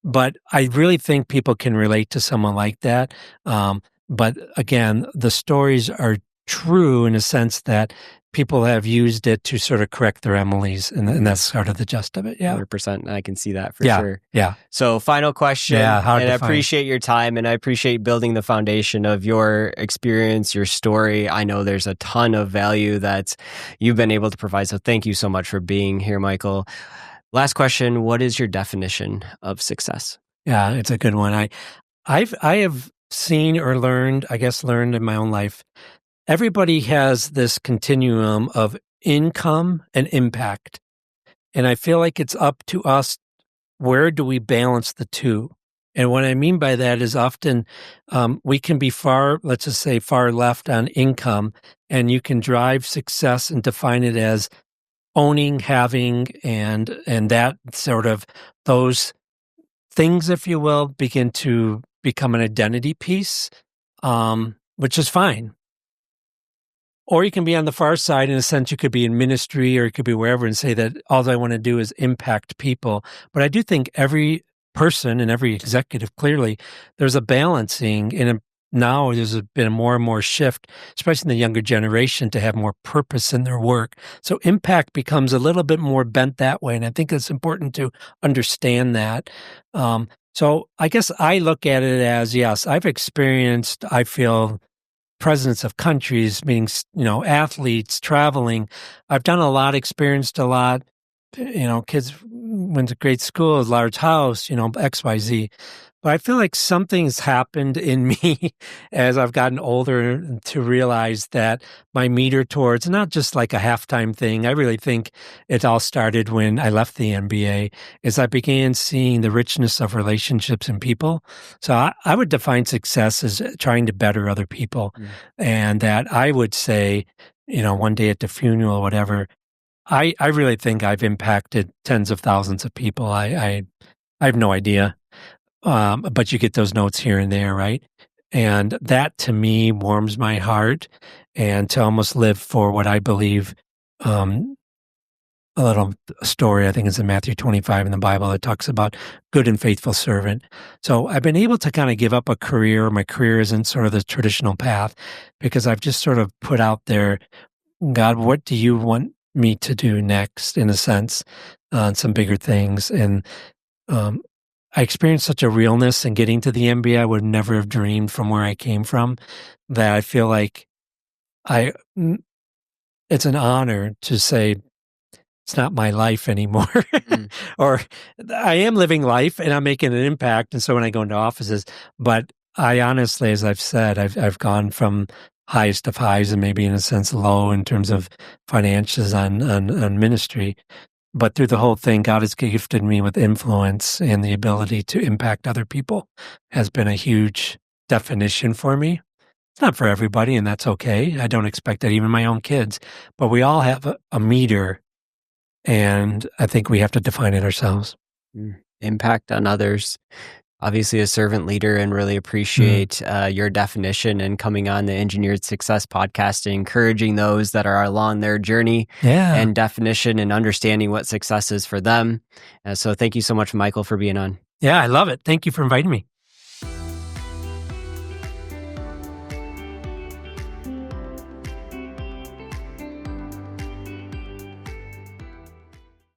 But I really think people can relate to someone like that. But again, the stories are true in a sense that people have used it to sort of correct their Emilys, and that's sort of the gist of it. Yeah, 100%. I can see that for sure. Yeah. So, final question. Yeah, and I appreciate your time, and I appreciate building the foundation of your experience, your story. I know there's a ton of value that you've been able to provide. So, thank you so much for being here, Michael. Last question: what is your definition of success? Yeah, it's a good one. I have seen or learned in my own life. Everybody has this continuum of income and impact. And I feel like it's up to us, where do we balance the two? And what I mean by that is often we can be let's just say far left on income, and you can drive success and define it as owning, having, and that sort of those things, if you will, begin to become an identity piece, which is fine. Or you can be on the far side. In a sense, you could be in ministry or you could be wherever and say that all I want to do is impact people. But I do think every person and every executive, clearly, there's a balancing. And now there's been a more and more shift, especially in the younger generation, to have more purpose in their work. So impact becomes a little bit more bent that way. And I think it's important to understand that. So I guess I look at it as, yes, I've experienced, I feel, presidents of countries, meaning, athletes, traveling. I've done a lot, experienced a lot. Kids went to great schools, large house, XYZ. But I feel like something's happened in me as I've gotten older to realize that my meter towards not just like a halftime thing. I really think it all started when I left the NBA, as I began seeing the richness of relationships and people. So I would define success as trying to better other people. And that I would say, one day at the funeral or whatever, I really think I've impacted tens of thousands of people. I have no idea. But you get those notes here and there, right? And that to me warms my heart, and to almost live for what I believe. A little story, I think it's in Matthew 25 in the Bible, that talks about good and faithful servant. So I've been able to kind of give up a career. My career isn't sort of the traditional path, because I've just sort of put out there, God, what do you want me to do next, in a sense, on some bigger things. And I experienced such a realness in getting to the NBA I would never have dreamed from where I came from, that I feel like it's an honor to say it's not my life anymore. Or I am living life and I'm making an impact. And so when I go into offices, but I honestly, as I've said, I've gone from highest of highs and maybe in a sense low in terms of financials on ministry. But through the whole thing, God has gifted me with influence, and the ability to impact other people has been a huge definition for me. It's not for everybody, and that's okay. I don't expect that, even my own kids. But we all have a meter, and I think we have to define it ourselves. Impact on others. Obviously a servant leader, and really appreciate your definition and coming on the Engineered Success podcast, and encouraging those that are along their journey and definition and understanding what success is for them. So thank you so much, Michael, for being on. Yeah, I love it. Thank you for inviting me.